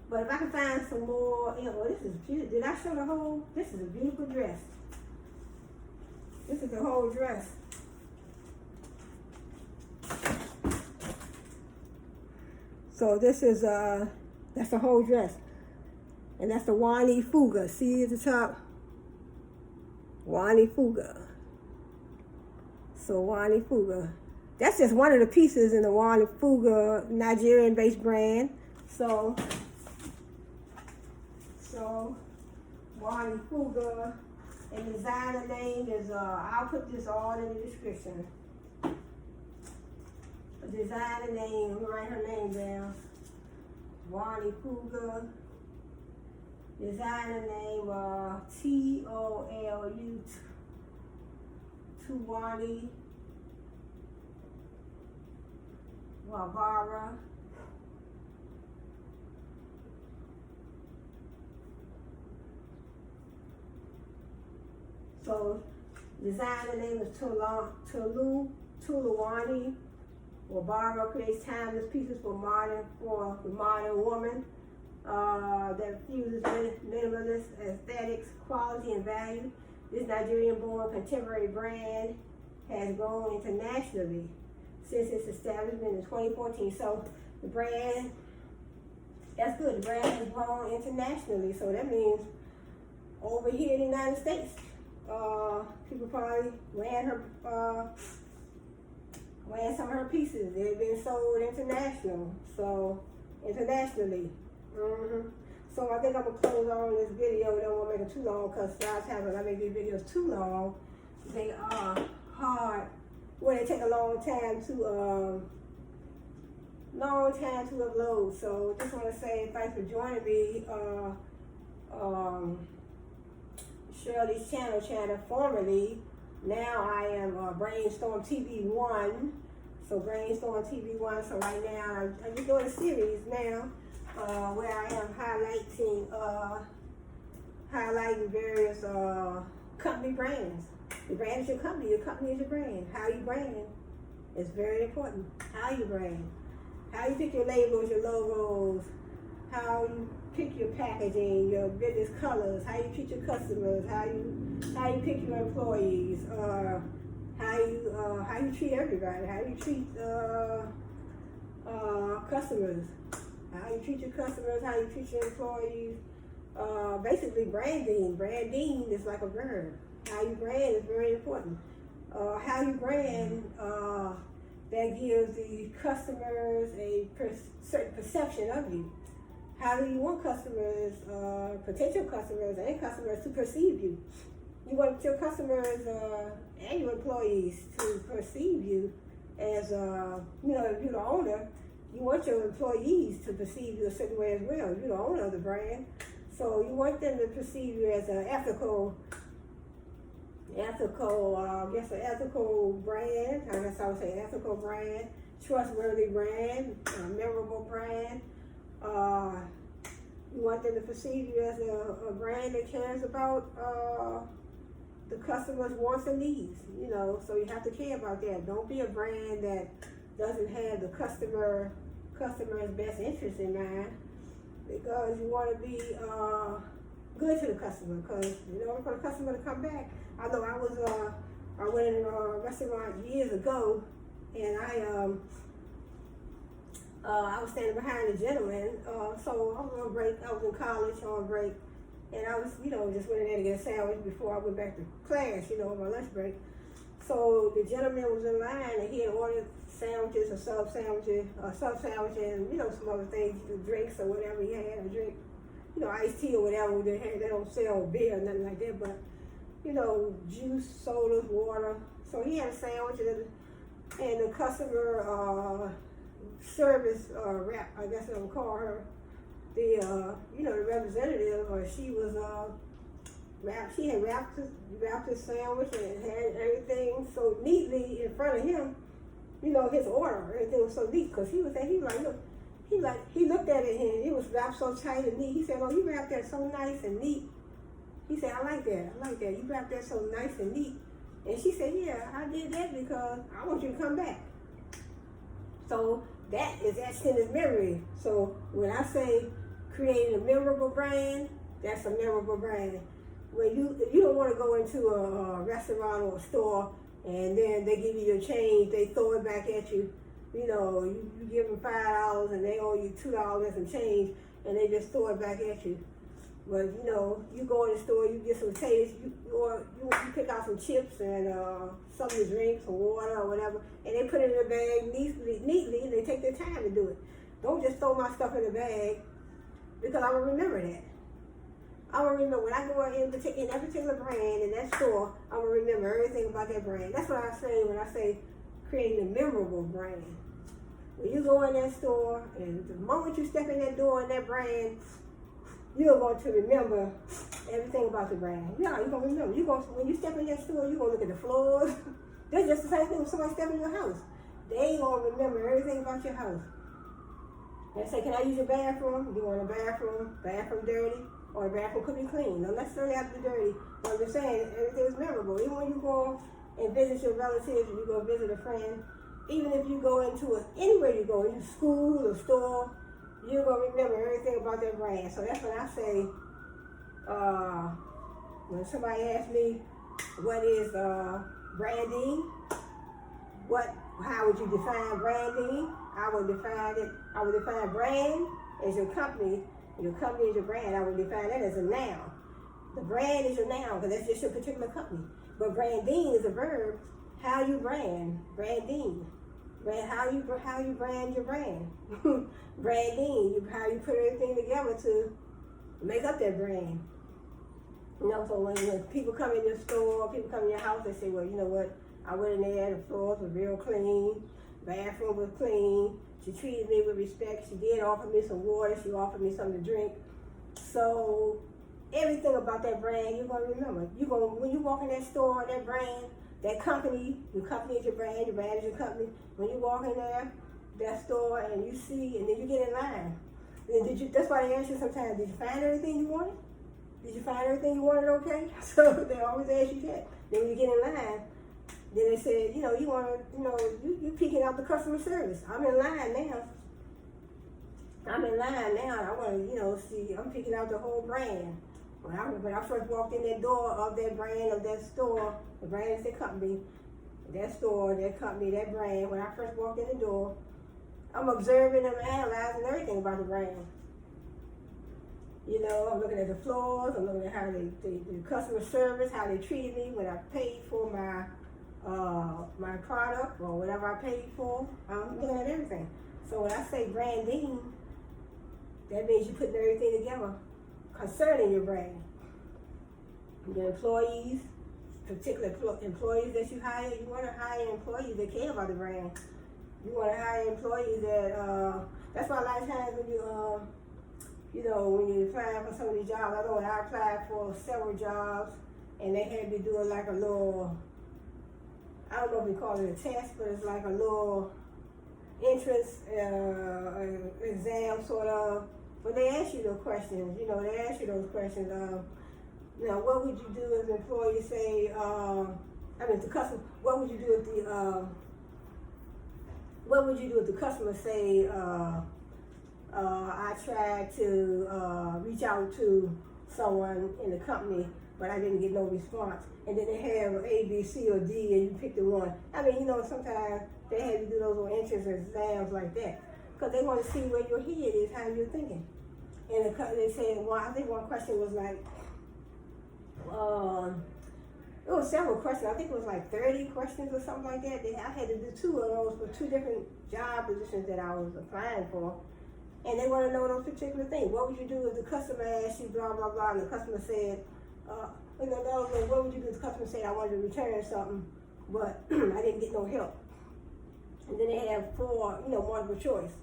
But if I can find some more, this is beautiful. Did I show the whole? This is a beautiful dress. This is the whole dress. So this is, that's the whole dress. And that's the Wani Fuga. See at the top? Wani Fuga. So Wani Fuga. That's just one of the pieces in the Wani Fuga Nigerian-based brand. So Wani Fuga, and the designer name is, I'll put this all in the description. The designer name, let me write her name down. Wani Fuga. Designer name, Tolu Tuwani Wabara. So, designer name is Toluwani Wabara creates timeless pieces for the modern woman that fuses minimalist aesthetics, quality, and value. This Nigerian-born contemporary brand has grown internationally since its establishment in 2014. So the brand That's good. The brand has grown internationally, so that means over here in the United States, people probably wearing some of her pieces. They've been sold internationally. So I think I'm gonna close on this video. Don't want to make it too long because a lot of times when I make these videos too long, they are hard. Well, they take a long time to upload. So just want to say thanks for joining me. Shirley's channel formerly. Now I am Brainstorm TV1. So Brainstorm TV1. So right now I'm just doing a series now where I am highlighting various company brands. The brand is your company is your brand. How you brand is very important. How you brand. How you pick your labels, your logos, how you pick your packaging, your business colors, how you treat your customers, how you pick your employees, how you treat everybody, how you treat customers, how you treat your customers, how you treat your employees. Basically branding. Branding is like a verb. How you brand is very important. How you brand that gives the customers a certain perception of you. How do you want customers, potential customers and customers to perceive you? You want your customers and your employees to perceive you as, if you're the owner, you want your employees to perceive you a certain way as well. You're the owner of the brand. So you want them to perceive you as an ethical brand. I guess I would say ethical brand, trustworthy brand, memorable brand. You want them to perceive you as a brand that cares about the customer's wants and needs. So you have to care about that. Don't be a brand that doesn't have the customer's best interest in mind, because you want to be good to the customer. Because for the customer to come back. I know I went in a restaurant years ago, and I was standing behind a gentleman. So I was on break. I was in college on break, and I was, just went in there to get a sandwich before I went back to class, on my lunch break. So the gentleman was in line, and he had ordered sandwiches, a sub sandwich, and some other things, drinks or whatever he had, a drink, iced tea or whatever. They don't sell beer or nothing like that, but juice, sodas, water. So he had a sandwich, and the customer service rep, I guess I would call her, the representative, or she was she had wrapped his sandwich and had everything so neatly in front of him. His order, everything was so neat, because he looked at it and it was wrapped so tight and neat. He said, "Oh, you wrapped that so nice and neat." He said, I like that. You wrapped that so nice and neat." And she said, "Yeah, I did that because I want you to come back." So that is etched in his memory. So when I say creating a memorable brand, that's a memorable brand. When you don't want to go into a restaurant or a store and then they give you your change, they throw it back at you. You give them $5 and they owe you $2 and change, and they just throw it back at you. But you go in the store, you get some taste, you pick out some chips and some of the drinks or water or whatever, and they put it in a bag neatly, and they take their time to do it. Don't just throw my stuff in the bag, because I will remember that. I will remember when I go in that particular brand in that store. I will remember everything about that brand. That's what I say when I say creating a memorable brand. When you go in that store, and the moment you step in that door in that brand, you're going to remember everything about the brand. Yeah, you're going to remember. When you step in that store, you're going to look at the floors. That's just the same thing when somebody step in your house. They ain't going to remember everything about your house. They say, "Can I use your bathroom?" You want a bathroom dirty, or the bathroom could be clean. Don't necessarily have to be dirty. But I'm just saying, everything is memorable. Even when you go and visit your relatives, or you go visit a friend, even if you go anywhere you go, in school or store, you're going to remember everything about that brand. So that's when I say, when somebody asks me, what is branding? How would you define branding? I would define brand as your company is your brand. I would define that as a noun. The brand is your noun because that's just your particular company. But branding is a verb. How you brand, branding. How you brand your brand. Branding, how you put everything together to make up that brand. You know, so when people come in your store, people come in your house, they say, well, you know what, I went in there, the floors were real clean, bathroom was clean, she treated me with respect, she did offer me some water, she offered me something to drink. So everything about that brand, you're gonna remember. When you walk in that store, that brand, that company, your company is your brand is your company. When you walk in there, that store, and you see, and then you get in line. And that's why they ask you sometimes, did you find everything you wanted? Did you find everything you wanted okay? So they always ask you that. Then when you get in line, then they say, you peeking out the customer service. I'm in line now. I want to, see, I'm picking out the whole brand. When I first walked in that door of that brand, of that store, the brand is the company, that store, that company, that brand, when I first walked in the door, I'm observing them, analyzing everything about the brand. I'm looking at the floors, I'm looking at how the customer service, how they treated me when I paid for my product or whatever I paid for. I'm looking at everything. So when I say branding, that means you're putting everything together concerning your brand. Your employees, particular employees that you hire, you want to hire employees that care about the brand. You want to hire employees that, that's why a lot of times when when you apply for some of these jobs, I know when I applied for several jobs and they had me doing like a little, I don't know if we call it a test, but it's like a little entrance exam sort of. But they ask you those questions, what would you do if the employee say, the customer, what would you do if the customer say, I tried to reach out to someone in the company, but I didn't get no response. And then they have A, B, C, or D, and you pick the one. Sometimes they have you do those little entrance exams like that, because they want to see where your head is, how you're thinking. And they said, I think one question was like, it was several questions. I think it was like 30 questions or something like that. I had to do 2 of those for 2 different job positions that I was applying for. And they want to know those particular things. What would you do if the customer asked you blah, blah, blah, and the customer said, what would you do if the customer said, I wanted to return something, but I didn't get no help? And then they have 4, multiple choice.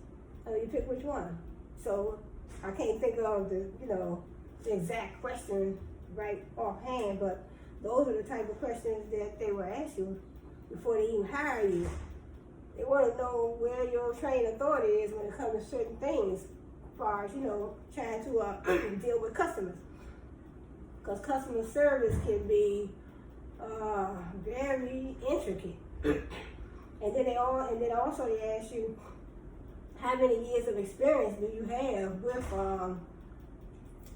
So you pick which one. So I can't think of the exact question right offhand, but those are the type of questions that they will ask you before they even hire you. They want to know where your trained authority is when it comes to certain things, as far as, trying to deal with customers. Because customer service can be very intricate. And then also they ask you, how many years of experience do you have with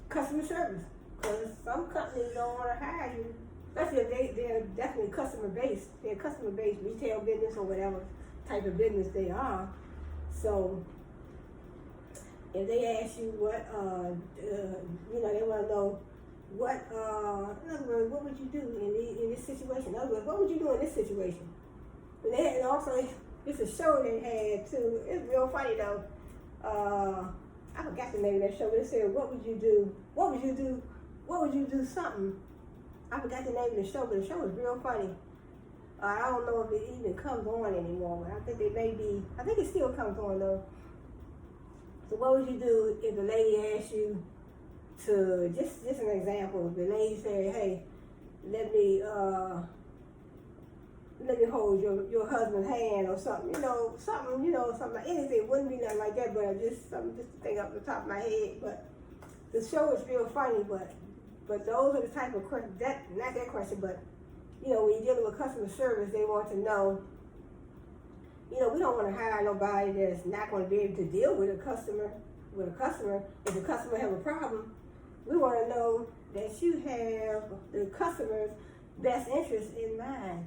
customer service? Because some companies don't want to hire you, especially if they're definitely customer-based. They're customer-based, retail business or whatever type of business they are. So if they ask you what, they want to know what, in other words, what would you do in this situation? In other words, what would you do in this situation? And also, it's a show they had too. It's real funny though. I forgot the name of that show, but it said, what would you do? What would you do? What would you do something? I forgot the name of the show, but the show was real funny. I don't know if it even comes on anymore. I think it still comes on though. So what would you do if the lady asked you to, just an example, if the lady said, hey, let me hold your husband's hand or something, something like anything. It wouldn't be nothing like that, but just something just to think off the top of my head. But the show is real funny, but those are the type of questions, not that question, but when you're dealing with customer service, they want to know, we don't want to hire nobody that's not going to be able to deal with a customer. If the customer have a problem, we want to know that you have the customer's best interest in mind.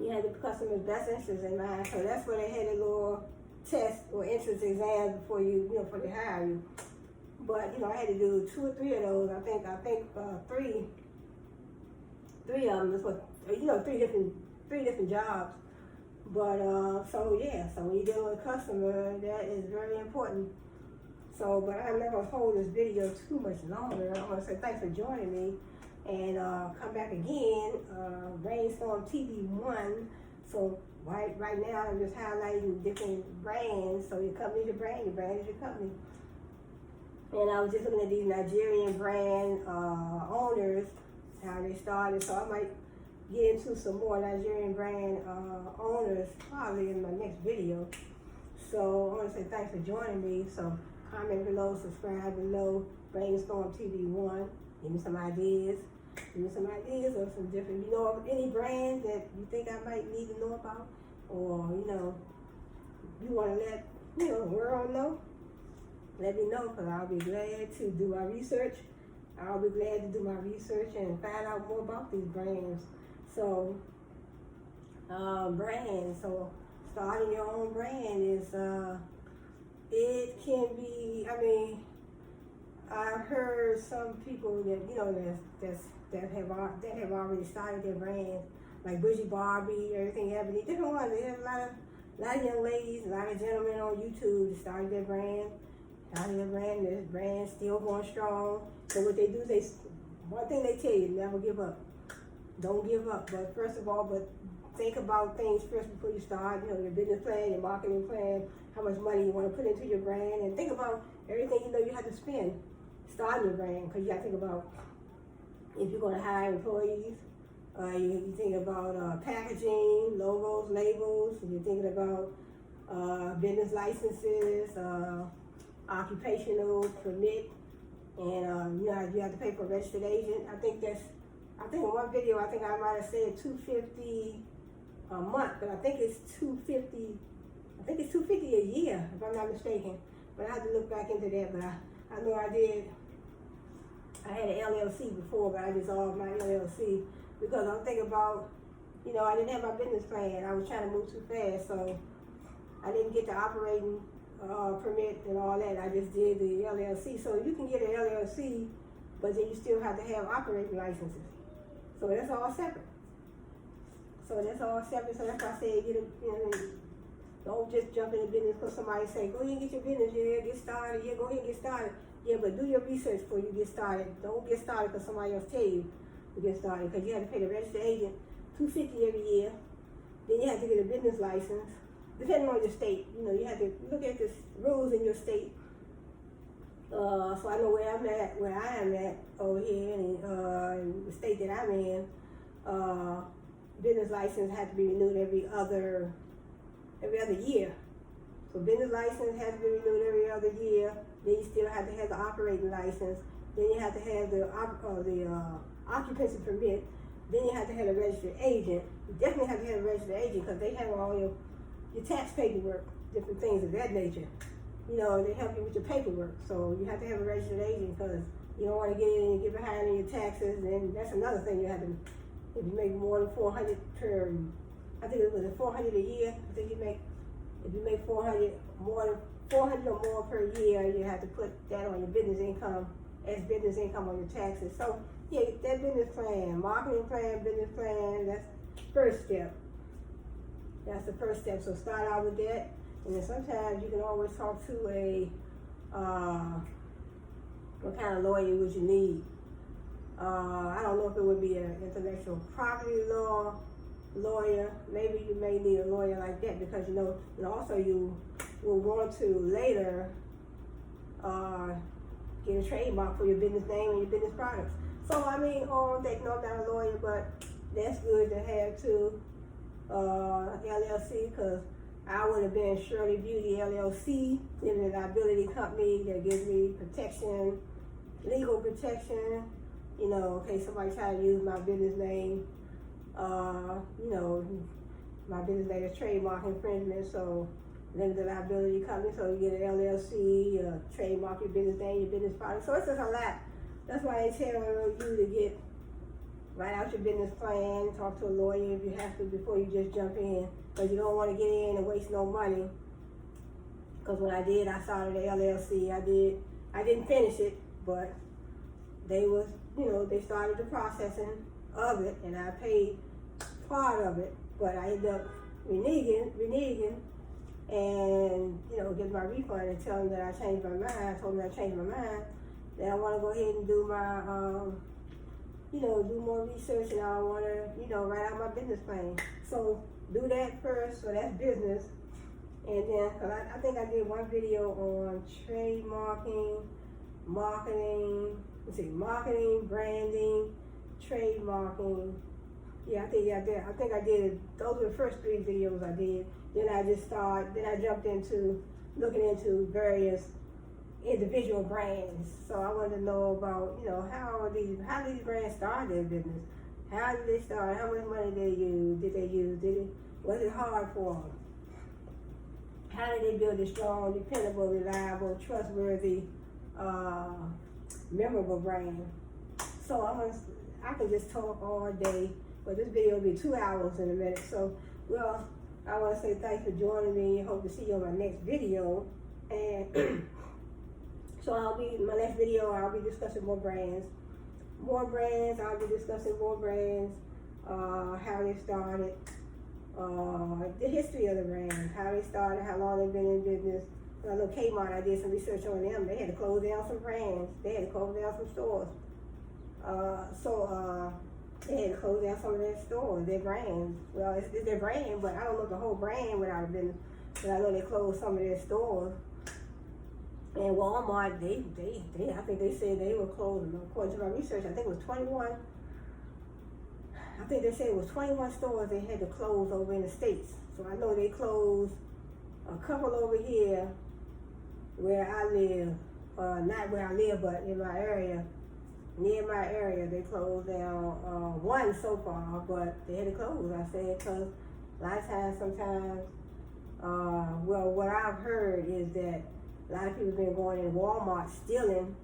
You have the customer's best interest in mind. So that's where they had a little tests or entrance exams before before they hire you. But I had to do 2 or 3 of those. I think three of them. That's what three different jobs. But so when you're dealing with a customer, that is very important. So, but I'm not gonna hold this video too much longer. I want to say thanks for joining me, and come back again. Brainstorm TV1. So right now I'm just highlighting different brands. So your company's your brand is your company. And I was just looking at these Nigerian brand owners, how they started. So I might get into some more Nigerian brand owners probably in my next video. So I want to say thanks for joining me. So comment below, subscribe below, Brainstorm TV1. Give me some ideas. Give me some ideas of some different, of any brand that you think I might need to know about, or you want to let the world know. Let me know, because I'll be glad to do my research. I'll be glad to do my research and find out more about these brands. So, brands. So, starting your own brand is, it can be, I've heard some people that that have already started their brands, like Bougie Barbie, everything Ebony, different ones. They have a lot of young ladies, a lot of gentlemen on YouTube that started their brand. This brand still going strong. So what they do, one thing they tell you, never give up. Don't give up. But first of all, think about things first before you start. Your business plan, your marketing plan, how much money you want to put into your brand, and think about everything you have to spend starting your brand. Because you got to think about if you're going to hire employees. You think about packaging, logos, labels. You're thinking about business licenses, occupational permit, and you have to pay for a registered agent. I think in one video I might have said $250 a month, but I think it's $250 a year if I'm not mistaken. But I have to look back into that. But I know I did. I had an LLC before, but I dissolved my LLC because I'm thinking about, I didn't have my business plan. I was trying to move too fast, so I didn't get the operating permit and all that. I just did the LLC. So you can get an LLC, but then you still have to have operating licenses. So that's all separate. So that's why I say don't just jump in the business because somebody say, go ahead and get your business, get started. Yeah, go ahead and get started. Yeah, but do your research before you get started. Don't get started because somebody else tell you to get started, because you have to pay the registered agent $250 every year. Then you have to get a business license. Depending on your state, you have to look at the rules in your state. So I know where I am at over here in the state that I'm in. Business license has to be renewed every other year. So business license has to be renewed every other year. Then you still have to have the operating license. Then you have to have the occupancy permit. Then you have to have a registered agent. You definitely have to have a registered agent because they have all your tax paperwork, different things of that nature. They help you with your paperwork. So you have to have a registered agent because you don't want to get in and get behind in your taxes. And that's another thing you have to, if you make more than 400 per, I think it was 400 a year. I think if you make 400 or more per year, you have to put that on your business income as business income on your taxes. So yeah, that business plan, marketing plan, business plan, that's the first step. That's the first step. So start out with that. And then sometimes you can always talk to what kind of lawyer would you need? I don't know if it would be an intellectual property law lawyer. Maybe you may need a lawyer like that because also you will want to later get a trademark for your business name and your business products. So all that, I'm not a lawyer, but that's good to have too. LLC, because I would have been Shirley Beauty LLC, limited liability company that gives me protection, legal protection, in case somebody try to use my business name, my business name is trademark infringement, so limited liability company, so you get an LLC, trademark your business name, your business product, so it's just a lot. That's why they tell you to write out your business plan, talk to a lawyer if you have to before you just jump in, because you don't want to get in and waste no money Because when I did, I started the LLC. I didn't finish it, but they was, they started the processing of it, and I paid part of it, but I ended up reneging, and, get my refund and tell them that I changed my mind. I told them I changed my mind, that I want to go ahead and do my, do more research, and I want to, write out my business plan. So do that first, so that's business. And then, cause I think I did one video on trademarking, marketing, branding, trademarking. Yeah, I think I did, those were the first 3 videos I did. Then I jumped into looking into various individual brands. So I wanted to know about, how these brands start their business. How did they start? How much money did they use? Was it hard for them? How did they build a strong, dependable, reliable, trustworthy, memorable brand? So I can just talk all day, but this video will be 2 hours in a minute. So, I want to say thanks for joining me. Hope to see you on my next video. And so my next video, I'll be discussing more brands. I'll be discussing more brands, how they started, the history of the brand, how they started, how long they've been in business. I know Kmart, I did some research on them. They had to close down some brands. They had to close down some stores. They had to close down some of their stores, their brands. Well, it's their brand, but I don't know the whole brand without a business. But I know they closed some of their stores. And Walmart, they I think they said they were closing. According to my research, I think it was 21. I think they said it was 21 stores they had to close over in the States. So I know they closed a couple over here where I live. Not where I live, but in my area. Near my area, they closed down one so far, but they had to close. I said, because a lot of times, sometimes, what I've heard is that a lot of people have been going in Walmart stealing.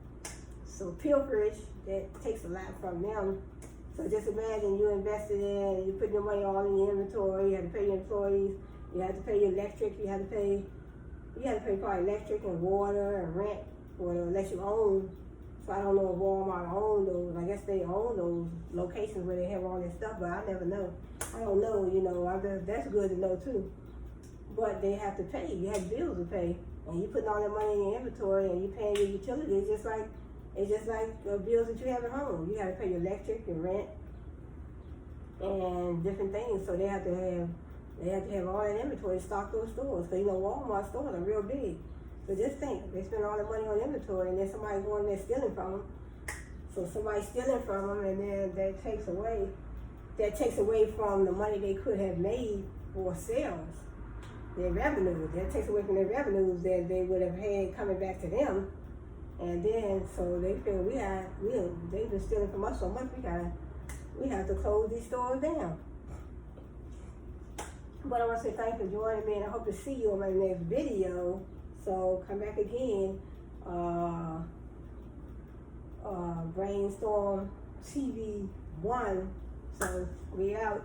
So pilferage, that takes a lot from them. So just imagine you invested in, you put your money all in your inventory, you have to pay your employees, you have to pay your electric, you have to pay probably electric and water and rent, or unless you own. So I don't know if Walmart owned those. I guess they own those locations where they have all this stuff, but I never know. I don't know, that's good to know too. But they have to pay. You have bills to pay. And you putting all that money in your inventory and you paying your utilities. It's just like the bills that you have at home. You have to pay your electric and rent and different things. So they have to have all that inventory to stock those stores. Because Walmart stores are real big. So just think, they spend all the money on inventory, and then somebody going there stealing from them. So somebody's stealing from them, and then that takes away from the money they could have made for sales, their revenue. That takes away from their revenues that they would have had coming back to them. And then, so they feel they've been stealing from us so much, we have to close these stores down. But I want to say thanks for joining me, and I hope to see you on my next video. So come back again, Brainstorm TV 1. So we out.